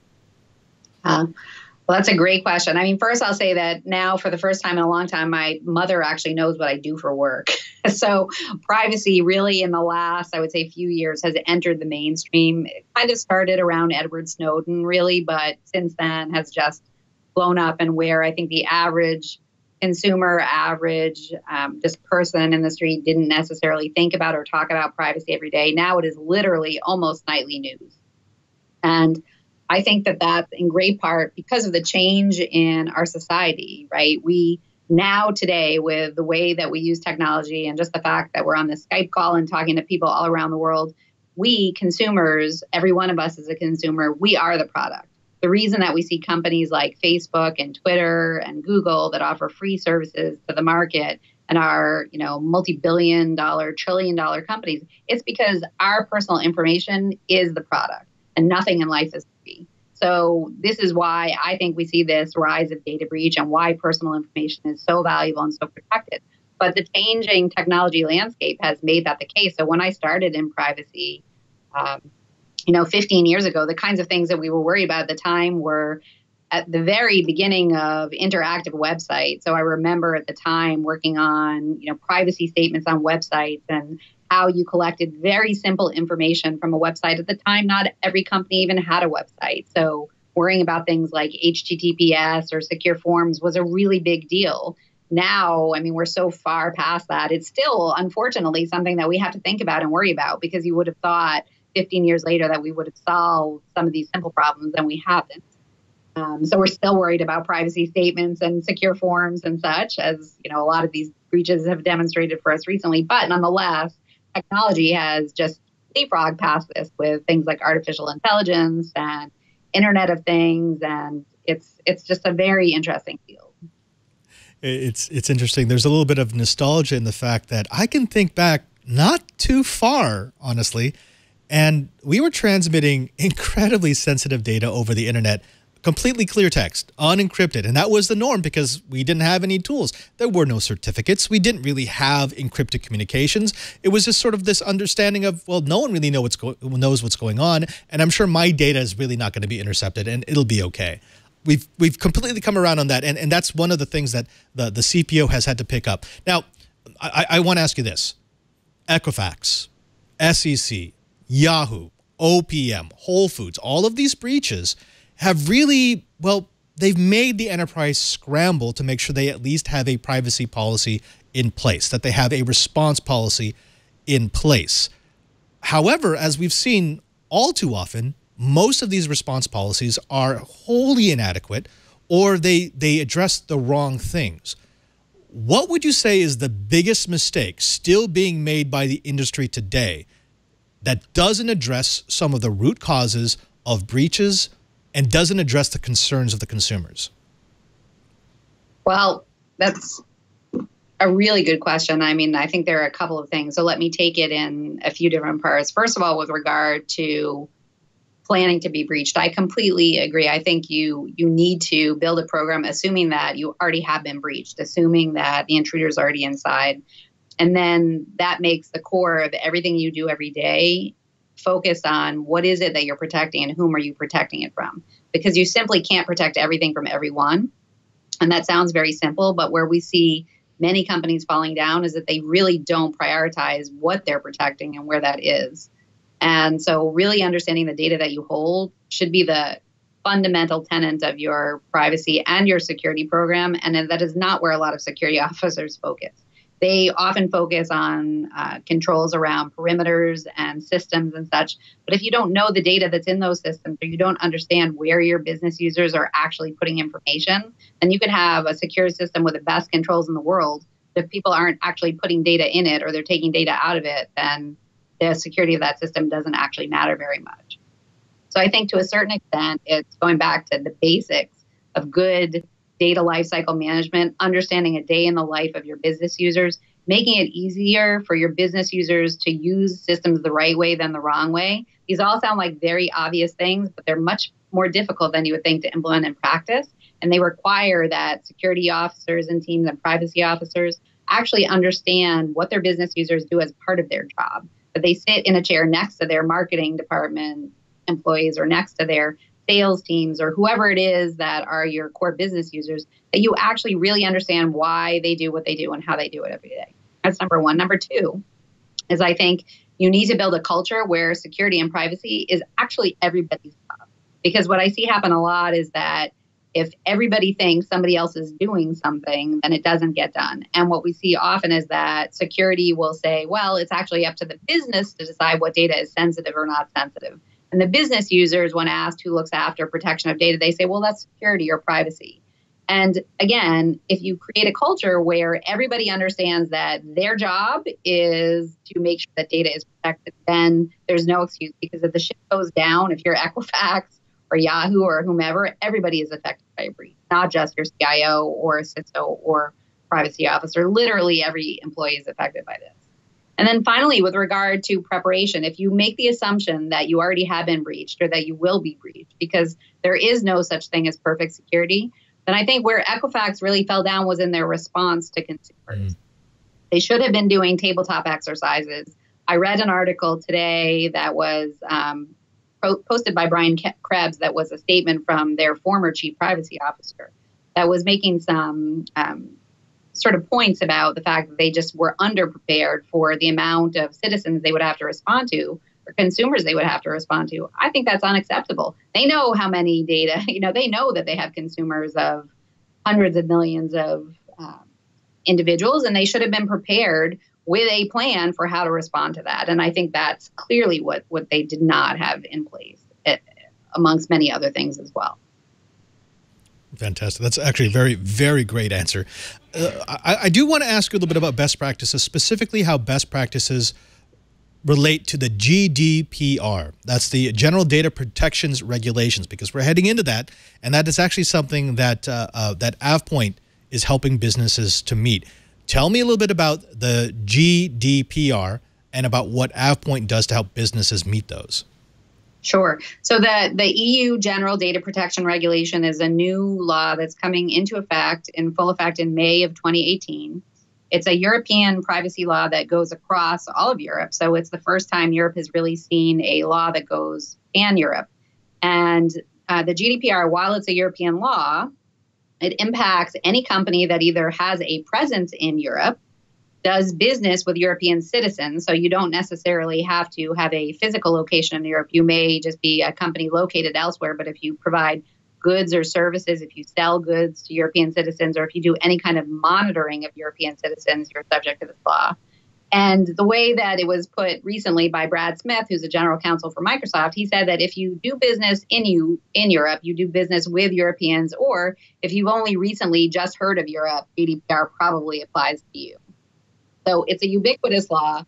S7: Well, that's a great question. I mean, first I'll say that now, for the first time in a long time, my mother actually knows what I do for work. So privacy really in the last, I would say, few years has entered the mainstream. It kind of started around Edward Snowden, really, but since then has just blown up, and where I think the average consumer, just person in the street didn't necessarily think about or talk about privacy every day. Now it is literally almost nightly news. And I think that that's in great part because of the change in our society, right? We now today, with the way that we use technology and just the fact that we're on this Skype call and talking to people all around the world, we consumers, every one of us is a consumer, we are the product. The reason that we see companies like Facebook and Twitter and Google that offer free services to the market and are, multi-billion-dollar, trillion-dollar companies, it's because our personal information is the product, and nothing in life is free. So this is why I think we see this rise of data breach and why personal information is so valuable and so protected. But the changing technology landscape has made that the case. So when I started in privacy, 15 years ago, the kinds of things that we were worried about at the time were at the very beginning of interactive websites. So I remember at the time working on, privacy statements on websites and how you collected very simple information from a website. At the time, not every company even had a website. So worrying about things like HTTPS or secure forms was a really big deal. Now, I mean, we're so far past that. It's still, unfortunately, something that we have to think about and worry about, because you would have thought 15 years later that we would have solved some of these simple problems, and we haven't. So we're still worried about privacy statements and secure forms and such, as a lot of these breaches have demonstrated for us recently. But nonetheless, technology has just leapfrogged past this with things like artificial intelligence and Internet of Things, and it's just a very interesting field.
S1: It's interesting. There's a little bit of nostalgia in the fact that I can think back not too far, honestly, and we were transmitting incredibly sensitive data over the internet, completely clear text, unencrypted. And that was the norm because we didn't have any tools. There were no certificates. We didn't really have encrypted communications. It was just sort of this understanding of, well, no one really knows what's going on. And I'm sure my data is really not going to be intercepted, and it'll be okay. We've completely come around on that. And that's one of the things that the CPO has had to pick up. Now, I want to ask you this. Equifax, SEC, Yahoo, OPM, Whole Foods, all of these breaches have really, well, they've made the enterprise scramble to make sure they at least have a privacy policy in place, that they have a response policy in place. However, as we've seen all too often, most of these response policies are wholly inadequate, or they address the wrong things. What would you say is the biggest mistake still being made by the industry today that doesn't address some of the root causes of breaches and doesn't address the concerns of the consumers?
S7: Well, that's a really good question. I mean, I think there are a couple of things. So let me take it in a few different parts. First of all, with regard to planning to be breached, I completely agree. I think you need to build a program assuming that you already have been breached, assuming that the intruder is already inside. And then that makes the core of everything you do every day focus on what is it that you're protecting and whom are you protecting it from? Because you simply can't protect everything from everyone. And that sounds very simple, but where we see many companies falling down is that they really don't prioritize what they're protecting and where that is. And so really understanding the data that you hold should be the fundamental tenet of your privacy and your security program. And that is not where a lot of security officers focus. They often focus on controls around perimeters and systems and such. But if you don't know the data that's in those systems, or you don't understand where your business users are actually putting information, then you can have a secure system with the best controls in the world. if people aren't actually putting data in it or they're taking data out of it, then the security of that system doesn't actually matter very much. So I think to a certain extent, it's going back to the basics of good data lifecycle management, understanding a day in the life of your business users, making it easier for your business users to use systems the right way than the wrong way. These all sound like very obvious things, but they're much more difficult than you would think to implement in practice. And they require that security officers and teams and privacy officers actually understand what their business users do as part of their job. That they sit in a chair next to their marketing department employees or next to their sales teams or whoever it is that are your core business users, that you actually really understand why they do what they do and how they do it every day. That's number one. Number two is I think you need to build a culture where security and privacy is actually everybody's job. Because what I see happen a lot is that if everybody thinks somebody else is doing something, then it doesn't get done. And what we see often is that security will say, well, it's actually up to the business to decide what data is sensitive or not sensitive. And the business users, when asked who looks after protection of data, they say, well, that's security or privacy. And again, if you create a culture where everybody understands that their job is to make sure that data is protected, then there's no excuse. Because if the ship goes down, if you're Equifax or Yahoo or whomever, everybody is affected by a breach, not just your CIO or CISO or privacy officer. Literally every employee is affected by this. And then finally, with regard to preparation, if you make the assumption that you already have been breached or that you will be breached, because there is no such thing as perfect security, then I think where Equifax really fell down was in their response to consumers. They should have been doing tabletop exercises. I read an article today that was posted by Brian Krebs that was a statement from their former chief privacy officer that was making some sort of points about the fact that they just were underprepared for the amount of citizens they would have to respond to or consumers they would have to respond to. I think that's unacceptable. They know how many data, they know that they have consumers of hundreds of millions of individuals, and they should have been prepared with a plan for how to respond to that. And I think that's clearly what they did not have in place, amongst many other things as well.
S1: Fantastic. That's actually a very, very great answer. I do want to ask you a little bit about best practices, specifically how best practices relate to the GDPR. That's the General Data Protections Regulations, because we're heading into that, and that is actually something that that AvePoint is helping businesses to meet. Tell me a little bit about the GDPR and about what AvePoint does to help businesses meet those.
S7: Sure. So the EU General Data Protection Regulation is a new law that's coming into effect, in full effect in May of 2018. It's a European privacy law that goes across all of Europe. So it's the first time Europe has really seen a law that goes pan-Europe. And the GDPR, while it's a European law, it impacts any company that either has a presence in Europe, does business with European citizens. So you don't necessarily have to have a physical location in Europe. You may just be a company located elsewhere, but if you provide goods or services, if you sell goods to European citizens, or if you do any kind of monitoring of European citizens, you're subject to this law. And the way that it was put recently by Brad Smith, who's a general counsel for Microsoft, he said that if you do business in Europe, you do business with Europeans, or if you've only recently just heard of Europe, GDPR probably applies to you. So it's a ubiquitous law.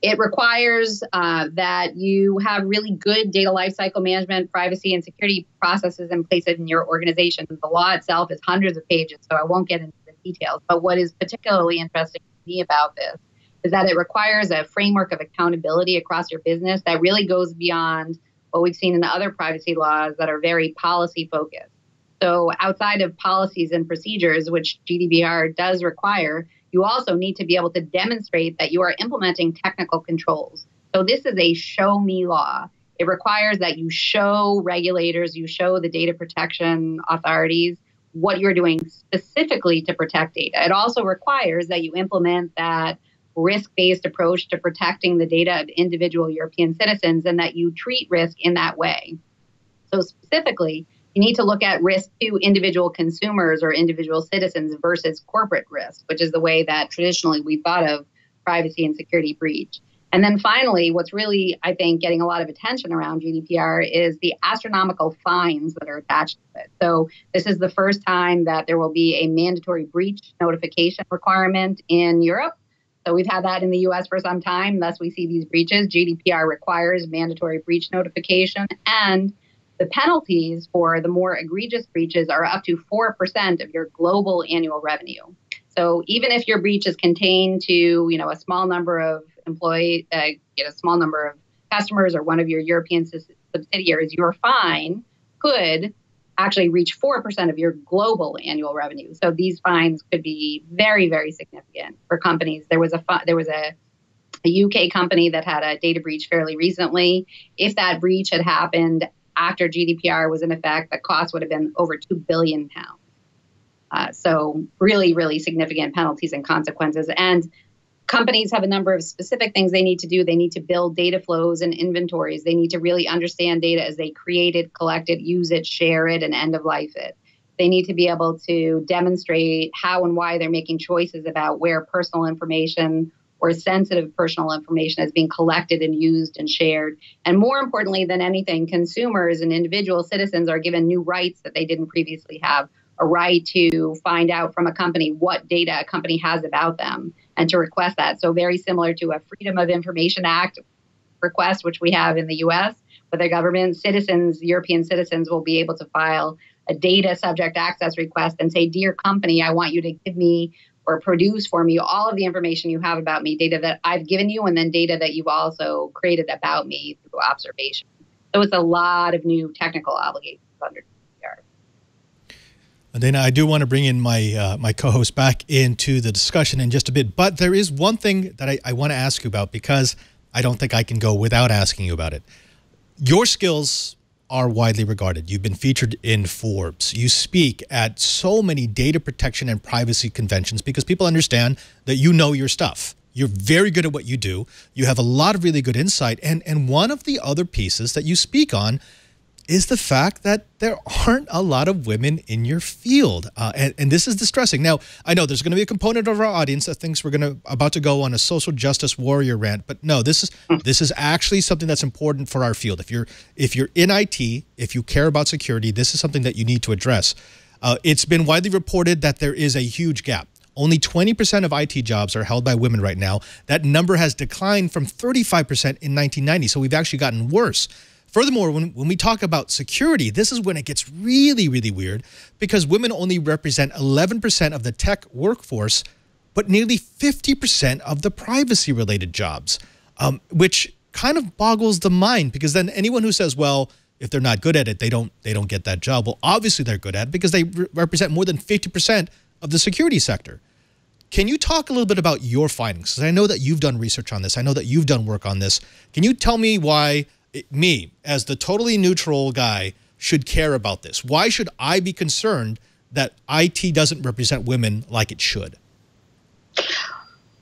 S7: It requires that you have really good data lifecycle management, privacy, and security processes in place in your organization. The law itself is hundreds of pages, so I won't get into the details. But what is particularly interesting to me about this is that it requires a framework of accountability across your business that really goes beyond what we've seen in other privacy laws that are very policy focused. So outside of policies and procedures, which GDPR does require, you also need to be able to demonstrate that you are implementing technical controls. So this is a show me law. It requires that you show regulators, you show the data protection authorities what you're doing specifically to protect data. It also requires that you implement that risk-based approach to protecting the data of individual European citizens and that you treat risk in that way. So specifically, you need to look at risk to individual consumers or individual citizens versus corporate risk, which is the way that traditionally we thought of privacy and security breach. And then finally, what's really, I think, getting a lot of attention around GDPR is the astronomical fines that are attached to it. So this is the first time that there will be a mandatory breach notification requirement in Europe. So we've had that in the US for some time. Thus, we see these breaches. GDPR requires mandatory breach notification. And the penalties for the more egregious breaches are up to 4% of your global annual revenue. So even if your breach is contained to, a small number of employees, a small number of customers or one of your European subsidiaries, your fine could actually reach 4% of your global annual revenue. So these fines could be very, very significant for companies. There was a UK company that had a data breach fairly recently. If that breach had happened after GDPR was in effect, the cost would have been over £2 billion. So really, really significant penalties and consequences. And companies have a number of specific things they need to do. They need to build data flows and inventories. They need to really understand data as they create it, collect it, use it, share it, and end of life it. They need to be able to demonstrate how and why they're making choices about where personal information or sensitive personal information is being collected and used and shared. And more importantly than anything, consumers and individual citizens are given new rights that they didn't previously have. A right to find out from a company what data a company has about them and to request that. So very similar to a Freedom of Information Act request, which we have in the US with the government, European citizens will be able to file a data subject access request and say, dear company, I want you to give me or produce for me all of the information you have about me, data that I've given you, and then data that you've also created about me through observation. So it's a lot of new technical obligations under GDPR.
S1: Dana, I do want to bring in my co-host back into the discussion in just a bit, but there is one thing that I want to ask you about because I don't think I can go without asking you about it. Your skills are widely regarded. You've been featured in Forbes. You speak at so many data protection and privacy conventions because people understand that you know your stuff. You're very good at what you do. You have a lot of really good insight. And one of the other pieces that you speak on is the fact that there aren't a lot of women in your field. And this is distressing. Now, I know there's going to be a component of our audience that thinks we're about to go on a social justice warrior rant, but no, this is actually something that's important for our field. If you're in IT, if you care about security, this is something that you need to address. It's been widely reported that there is a huge gap. Only 20% of IT jobs are held by women right now. That number has declined from 35% in 1990, so we've actually gotten worse. Furthermore, when we talk about security, this is when it gets really, really weird because women only represent 11% of the tech workforce, but nearly 50% of the privacy-related jobs, which kind of boggles the mind because then anyone who says, well, if they're not good at it, they don't get that job. Well, obviously they're good at it because they represent more than 50% of the security sector. Can you talk a little bit about your findings? Because I know that you've done research on this. I know that you've done work on this. Can you tell me why me, as the totally neutral guy, should care about this? Why should I be concerned that IT doesn't represent women like it should?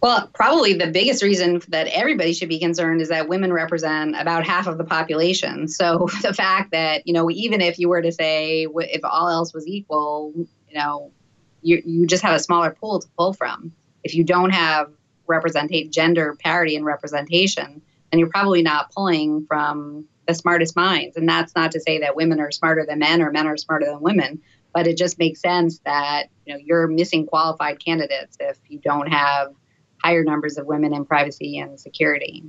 S7: Well, probably the biggest reason that everybody should be concerned is that women represent about half of the population. So the fact that, even if you were to say, if all else was equal, you just have a smaller pool to pull from. If you don't have gender parity and representation, and you're probably not pulling from the smartest minds. And that's not to say that women are smarter than men or men are smarter than women, but it just makes sense that you're missing qualified candidates if you don't have higher numbers of women in privacy and security.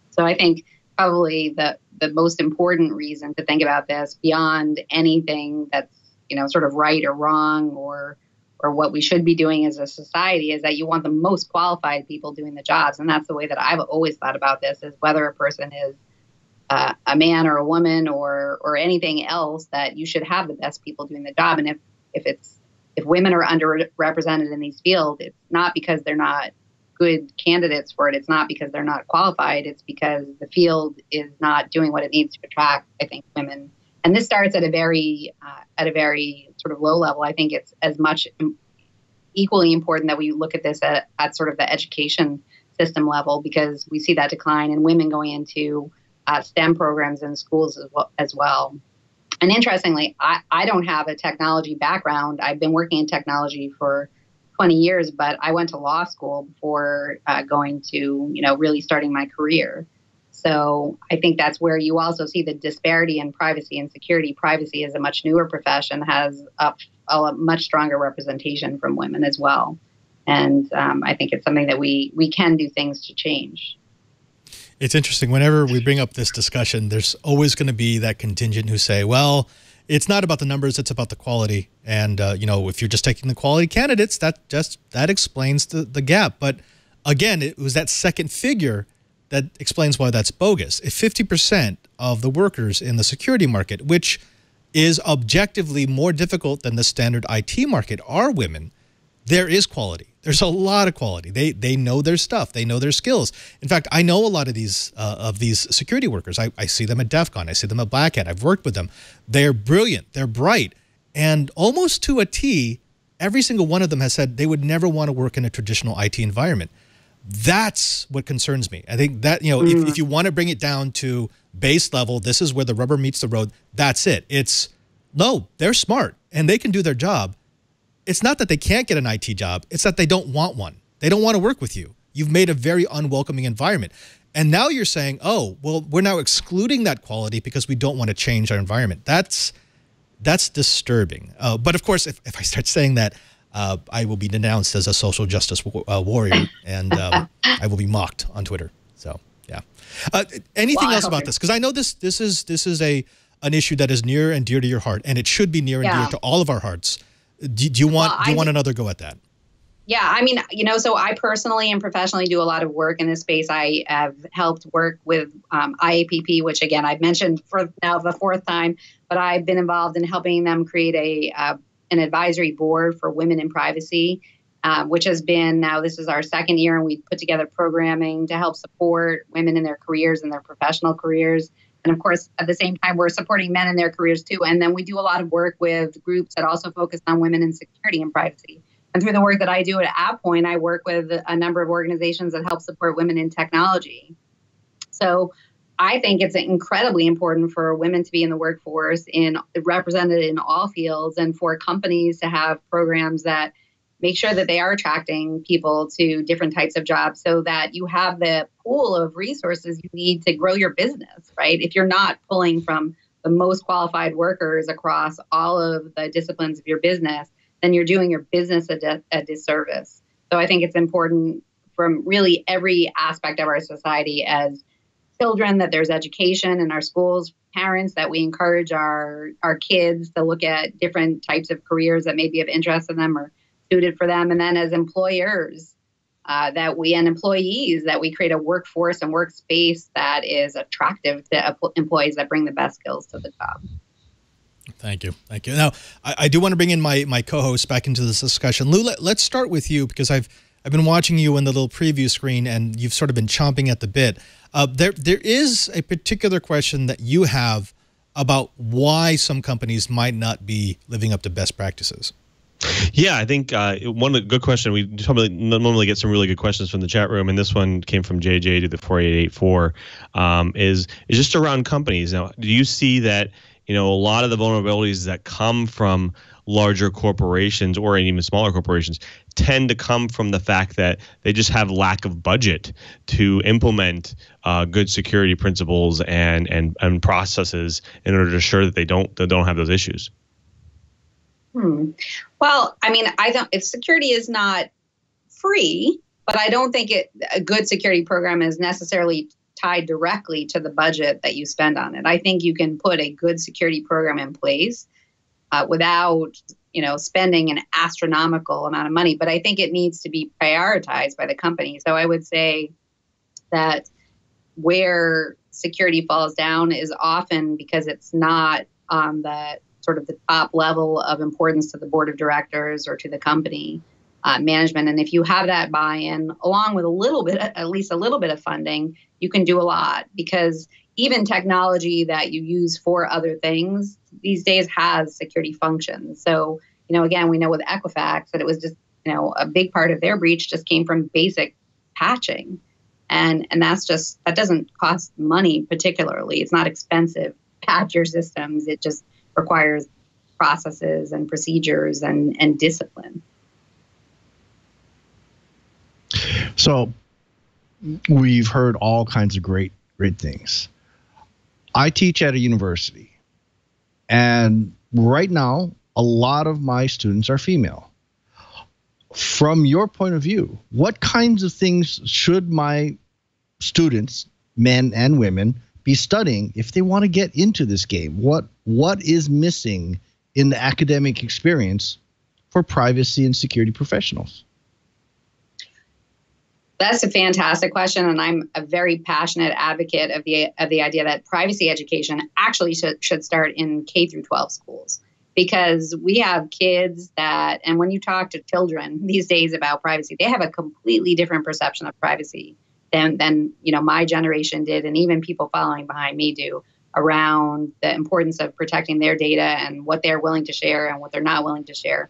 S7: So I think probably the most important reason to think about this beyond anything that's sort of right or wrong or what we should be doing as a society is that you want the most qualified people doing the jobs. And that's the way that I've always thought about this, is whether a person is a man or a woman or anything else, that you should have the best people doing the job. And if women are underrepresented in these fields, it's not because they're not good candidates for it. It's not because they're not qualified. It's because the field is not doing what it needs to attract, I think, women. And this starts at a very sort of low level. I think it's as much equally important that we look at this at sort of the education system level, because we see that decline in women going into STEM programs in schools as well. And interestingly, I don't have a technology background. I've been working in technology for 20 years, but I went to law school before going to, really starting my career. So I think that's where you also see the disparity in privacy and security. Privacy is a much newer profession, has a much stronger representation from women as well. And I think it's something that we can do things to change.
S1: It's interesting. Whenever we bring up this discussion, there's always going to be that contingent who say, well, it's not about the numbers, it's about the quality. And, if you're just taking the quality candidates, that explains the gap. But again, it was that second figure that explains why that's bogus. If 50% of the workers in the security market, which is objectively more difficult than the standard IT market, are women, there is quality. There's a lot of quality. They know their stuff. They know their skills. In fact, I know a lot of these security workers. I see them at DEF CON. I see them at Black Hat. I've worked with them. They're brilliant. They're bright. And almost to a T, every single one of them has said they would never want to work in a traditional IT environment. That's what concerns me. I think that, if you want to bring it down to base level, this is where the rubber meets the road. That's it. No, they're smart and they can do their job. It's not that they can't get an IT job. It's that they don't want one. They don't want to work with you. You've made a very unwelcoming environment. And now you're saying, oh, well, we're now excluding that quality because we don't want to change our environment. That's disturbing. But of course, if I start saying that, I will be denounced as a social justice warrior, and I will be mocked on Twitter. So, yeah. Anything else about this? Because I know this is an issue that is near and dear to your heart, and it should be near and dear to all of our hearts. Do you want another go at that?
S7: Yeah, I mean, so I personally and professionally do a lot of work in this space. I have helped work with IAPP, which again, I've mentioned for now the fourth time, but I've been involved in helping them create an advisory board for women in privacy, which has been, now this is our second year, and we've put together programming to help support women in their careers and their professional careers. And of course, at the same time, we're supporting men in their careers too. And then we do a lot of work with groups that also focus on women in security and privacy. And through the work that I do at AvePoint, I work with a number of organizations that help support women in technology. So I think it's incredibly important for women to be in the workforce, represented in all fields, and for companies to have programs that make sure that they are attracting people to different types of jobs so that you have the pool of resources you need to grow your business, right? If you're not pulling from the most qualified workers across all of the disciplines of your business, then you're doing your business a disservice. So I think it's important from really every aspect of our society as children that there's education in our schools, parents that we encourage our kids to look at different types of careers that may be of interest to them or suited for them. And then as employers and employees that we create a workforce and workspace that is attractive to employees that bring the best skills to the job.
S1: Thank you. Thank you. Now, I do want to bring in my co-host back into this discussion. Lou, let's start with you because I've been watching you in the little preview screen and you've sort of been chomping at the bit. There is a particular question that you have about why some companies might not be living up to best practices.
S6: Yeah, I think one good question. We normally get some really good questions from the chat room, and this one came from JJ to the 4884. Is just around companies. Now, do you see that a lot of the vulnerabilities that come from larger corporations or even smaller corporations tend to come from the fact that they just have lack of budget to implement good security principles and processes in order to ensure that they don't have those issues?
S7: Well, I mean, security is not free, but I don't think a good security program is necessarily tied directly to the budget that you spend on it. I think you can put a good security program in place without, spending an astronomical amount of money. But I think it needs to be prioritized by the company. So I would say that where security falls down is often because it's not on the sort of the top level of importance to the board of directors or to the company management. And if you have that buy-in, along with at least a little bit of funding, you can do a lot, because even technology that you use for other things these days has security functions. So, again, we know with Equifax that it was just, a big part of their breach just came from basic patching. And that doesn't cost money particularly. It's not expensive. Patch your systems. It just requires processes and procedures and discipline.
S5: So we've heard all kinds of great things. I teach at a university, and right now, a lot of my students are female. From your point of view, what kinds of things should my students, men and women, be studying if they want to get into this game? What is missing in the academic experience for privacy and security professionals?
S7: That's a fantastic question, and I'm a very passionate advocate of the idea that privacy education actually should start in K through 12 schools, because we have kids that, and when you talk to children these days about privacy, they have a completely different perception of privacy than my generation did, and even people following behind me do, around the importance of protecting their data and what they're willing to share and what they're not willing to share.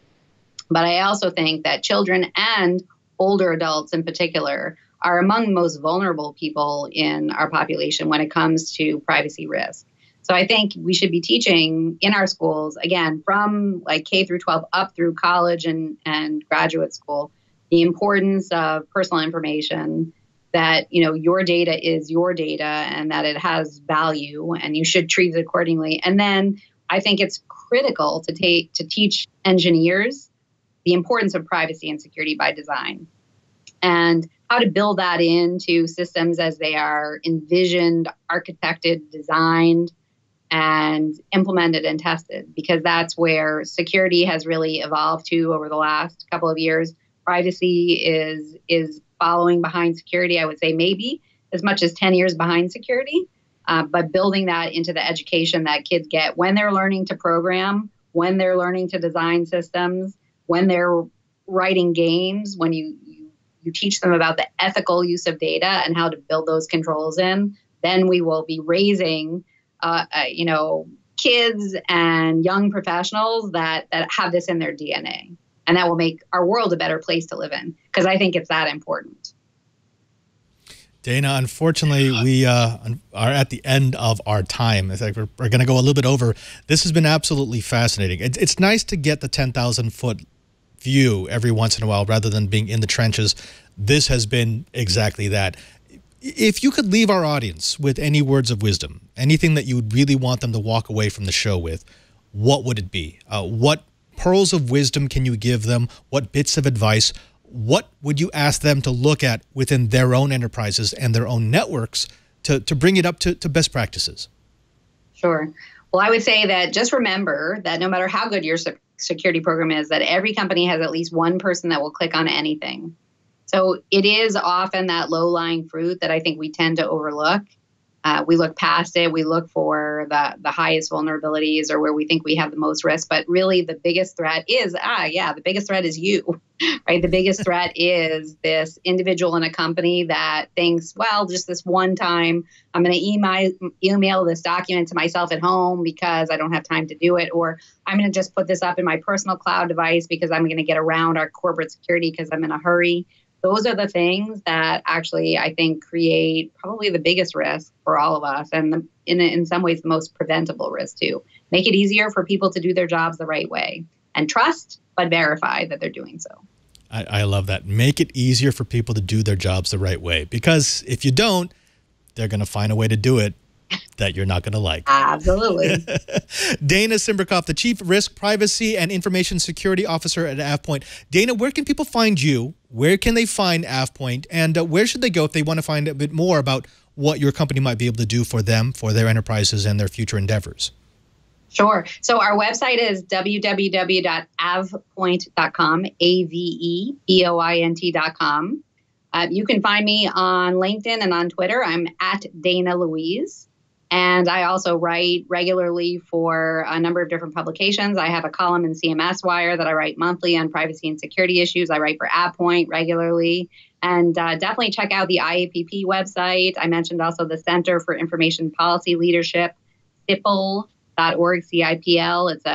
S7: But I also think that children and older adults in particular are among the most vulnerable people in our population when it comes to privacy risk. So I think we should be teaching in our schools, again, from like K through 12 up through college and graduate school, the importance of personal information, that your data is your data and that it has value and you should treat it accordingly. And then I think it's critical to teach engineers the importance of privacy and security by design, and how to build that into systems as they are envisioned, architected, designed, and implemented and tested, because that's where security has really evolved to over the last couple of years. Privacy is following behind security, I would say maybe as much as 10 years behind security, but building that into the education that kids get when they're learning to program, when they're learning to design systems, when they're writing games, when you teach them about the ethical use of data and how to build those controls in, then we will be raising, kids and young professionals that have this in their DNA. And that will make our world a better place to live in, because I think it's that important.
S1: Dana, unfortunately, we are at the end of our time. It's like we're going to go a little bit over. This has been absolutely fascinating. It's nice to get the 10,000-foot view every once in a while rather than being in the trenches. This has been exactly that. If you could leave our audience with any words of wisdom, anything that you would really want them to walk away from the show with, what would it be? What pearls of wisdom can you give them? What bits of advice? What would you ask them to look at within their own enterprises and their own networks to bring it up to best practices?
S7: Sure. Well, I would say that just remember that no matter how good your security program is, that every company has at least one person that will click on anything. So it is often that low-lying fruit that I think we tend to overlook. We look past it. We look for the highest vulnerabilities or where we think we have the most risk. But really, the biggest threat is, the biggest threat is you, right? The biggest threat is this individual in a company that thinks, well, just this one time, I'm going to email this document to myself at home because I don't have time to do it. Or I'm going to just put this up in my personal cloud device because I'm going to get around our corporate security because I'm in a hurry. Those are the things that actually, I think, create probably the biggest risk for all of us, and in some ways the most preventable risk too. Make it easier for people to do their jobs the right way, and trust, but verify that they're doing so.
S1: I love that. Make it easier for people to do their jobs the right way, because if you don't, they're going to find a way to do it that you're not going to like.
S7: Absolutely.
S1: Dana Simberkoff, the Chief Risk, Privacy, and Information Security Officer at AvePoint. Dana, where can people find you? Where can they find AvePoint? And where should they go if they want to find a bit more about what your company might be able to do for them, for their enterprises, and their future endeavors?
S7: Sure. So our website is www.avepoint.com, AVEPOINT.com. You can find me on LinkedIn and on Twitter. I'm at Dana Louise. And I also write regularly for a number of different publications. I have a column in CMS Wire that I write monthly on privacy and security issues. I write for AvePoint regularly. And definitely check out the IAPP website. I mentioned also the Center for Information Policy Leadership, CIPL.org, CIPL. It's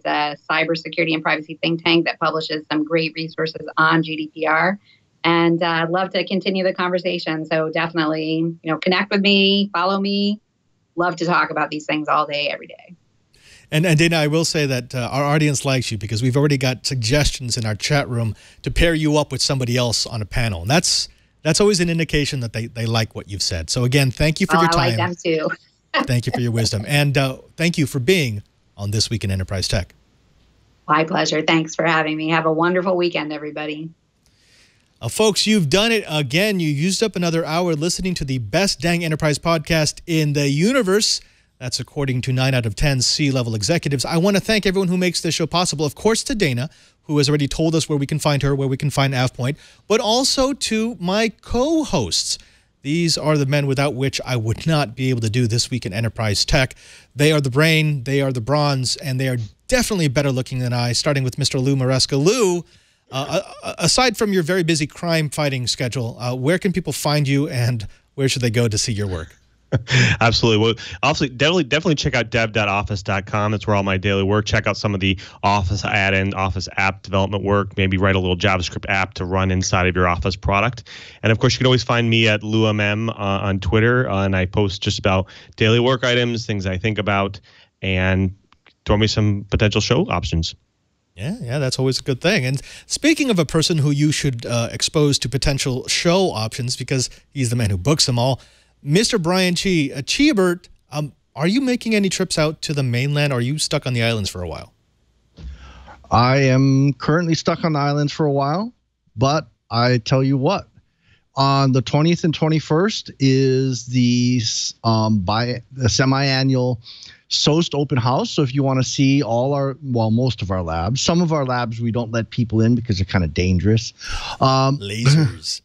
S7: a cybersecurity and privacy think tank that publishes some great resources on GDPR. And I'd love to continue the conversation. So definitely, connect with me, follow me. Love to talk about these things all day, every day.
S1: And Dana, I will say that our audience likes you because we've already got suggestions in our chat room to pair you up with somebody else on a panel. And that's always an indication that they like what you've said. So again, thank you for your time.
S7: I like them too.
S1: Thank you for your wisdom. And thank you for being on This Week in Enterprise Tech.
S7: My pleasure. Thanks for having me. Have a wonderful weekend, everybody.
S1: Folks, you've done it again. You used up another hour listening to the best dang enterprise podcast in the universe. That's according to 9 out of 10 C-level executives. I want to thank everyone who makes this show possible. Of course, to Dana, who has already told us where we can find her, where we can find AvePoint, but also to my co-hosts. These are the men without which I would not be able to do This Week in Enterprise Tech. They are the brain, they are the bronze, and they are definitely better looking than I, starting with Mr. Lou Maresca. Lou, aside from your very busy crime-fighting schedule, where can people find you and where should they go to see your work?
S6: Absolutely. Well, obviously, definitely check out dev.office.com. That's where all my daily work. Check out some of the Office add-in, Office app development work. Maybe write a little JavaScript app to run inside of your Office product. And of course, you can always find me at LouMM on Twitter, and I post just about daily work items, things I think about, and throw me some potential show options.
S1: Yeah, that's always a good thing. And speaking of a person who you should expose to potential show options, because he's the man who books them all, Mr. Brian Chi, Chibert, are you making any trips out to the mainland, or are you stuck on the islands for a while?
S5: I am currently stuck on the islands for a while, but I tell you what, on the 20th and 21st is the semi-annual SOAST open house. So if you want to see most of our labs, some of our labs we don't let people in because they're kind of dangerous.
S1: Lasers.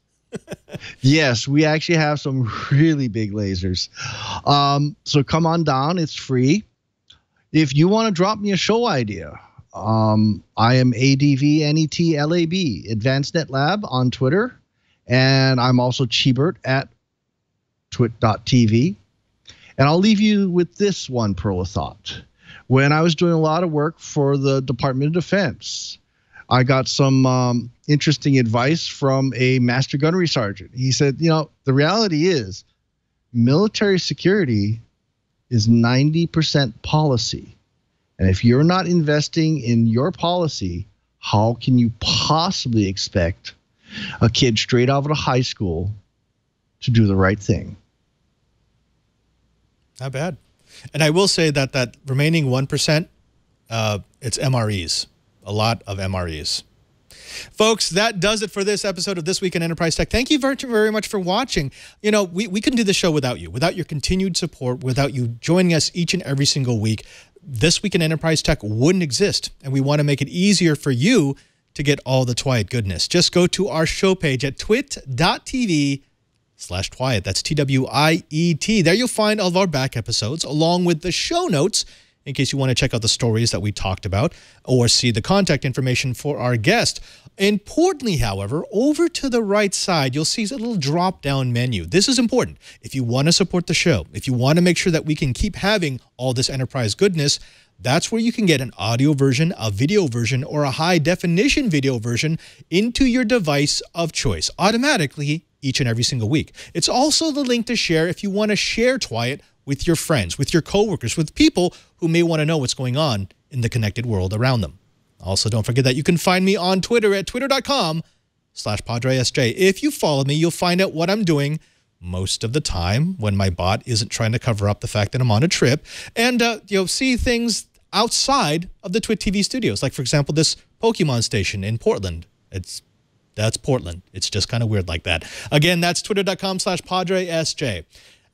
S5: Yes, we actually have some really big lasers. So come on down. It's free. If you want to drop me a show idea, I am ADVNETLAB, Advanced Net Lab on Twitter. And I'm also Chibert at twit.tv. And I'll leave you with this one pearl of thought. When I was doing a lot of work for the Department of Defense, I got some interesting advice from a master gunnery sergeant. He said, the reality is military security is 90% policy. And if you're not investing in your policy, how can you possibly expect a kid straight out of high school to do the right thing?
S1: Not bad. And I will say that remaining 1%, it's MREs. A lot of MREs. Folks, that does it for this episode of This Week in Enterprise Tech. Thank you very, very much for watching. We couldn't do the show without you, without your continued support, without you joining us each and every single week. This Week in Enterprise Tech wouldn't exist, and we want to make it easier for you to get all the Twiet goodness. Just go to our show page at twit.tv/Twiet. That's TWIET. There you'll find all of our back episodes, along with the show notes, in case you want to check out the stories that we talked about or see the contact information for our guest. Importantly, however, over to the right side, you'll see a little drop-down menu. This is important. If you want to support the show, if you want to make sure that we can keep having all this enterprise goodness, that's where you can get an audio version, a video version, or a high-definition video version into your device of choice automatically each and every single week. It's also the link to share if you want to share Twiet with your friends, with your coworkers, with people who may want to know what's going on in the connected world around them. Also, don't forget that you can find me on Twitter at twitter.com/PadreSJ. If you follow me, you'll find out what I'm doing most of the time when my bot isn't trying to cover up the fact that I'm on a trip. And you'll see things outside of the Twit TV studios. Like, for example, this Pokemon station in Portland. That's Portland. It's just kind of weird like that. Again, that's twitter.com/PadreSJ.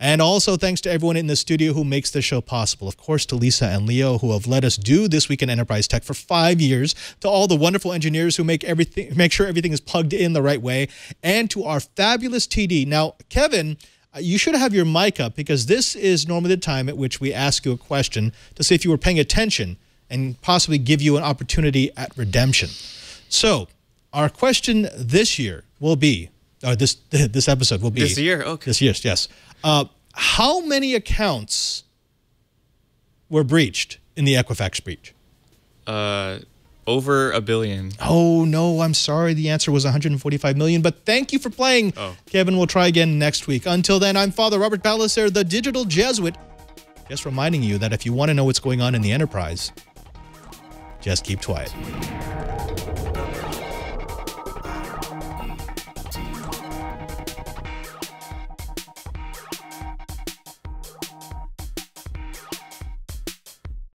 S1: And also thanks to everyone in the studio who makes this show possible. Of course, to Lisa and Leo, who have let us do This Week in Enterprise Tech for 5 years. To all the wonderful engineers who make sure everything is plugged in the right way. And to our fabulous TD. Now, Kevin, you should have your mic up because this is normally the time at which we ask you a question to see if you were paying attention and possibly give you an opportunity at redemption. So, our question this year will be, or this episode will be.
S8: This year? Okay.
S1: This year, yes. How many accounts were breached in the Equifax breach?
S8: Over 1 billion.
S1: Oh, no, I'm sorry. The answer was 145 million, but thank you for playing.
S8: Oh.
S1: Kevin, we'll try again next week. Until then, I'm Father Robert Palliser, the digital Jesuit. Just reminding you that if you want to know what's going on in the enterprise, just keep quiet.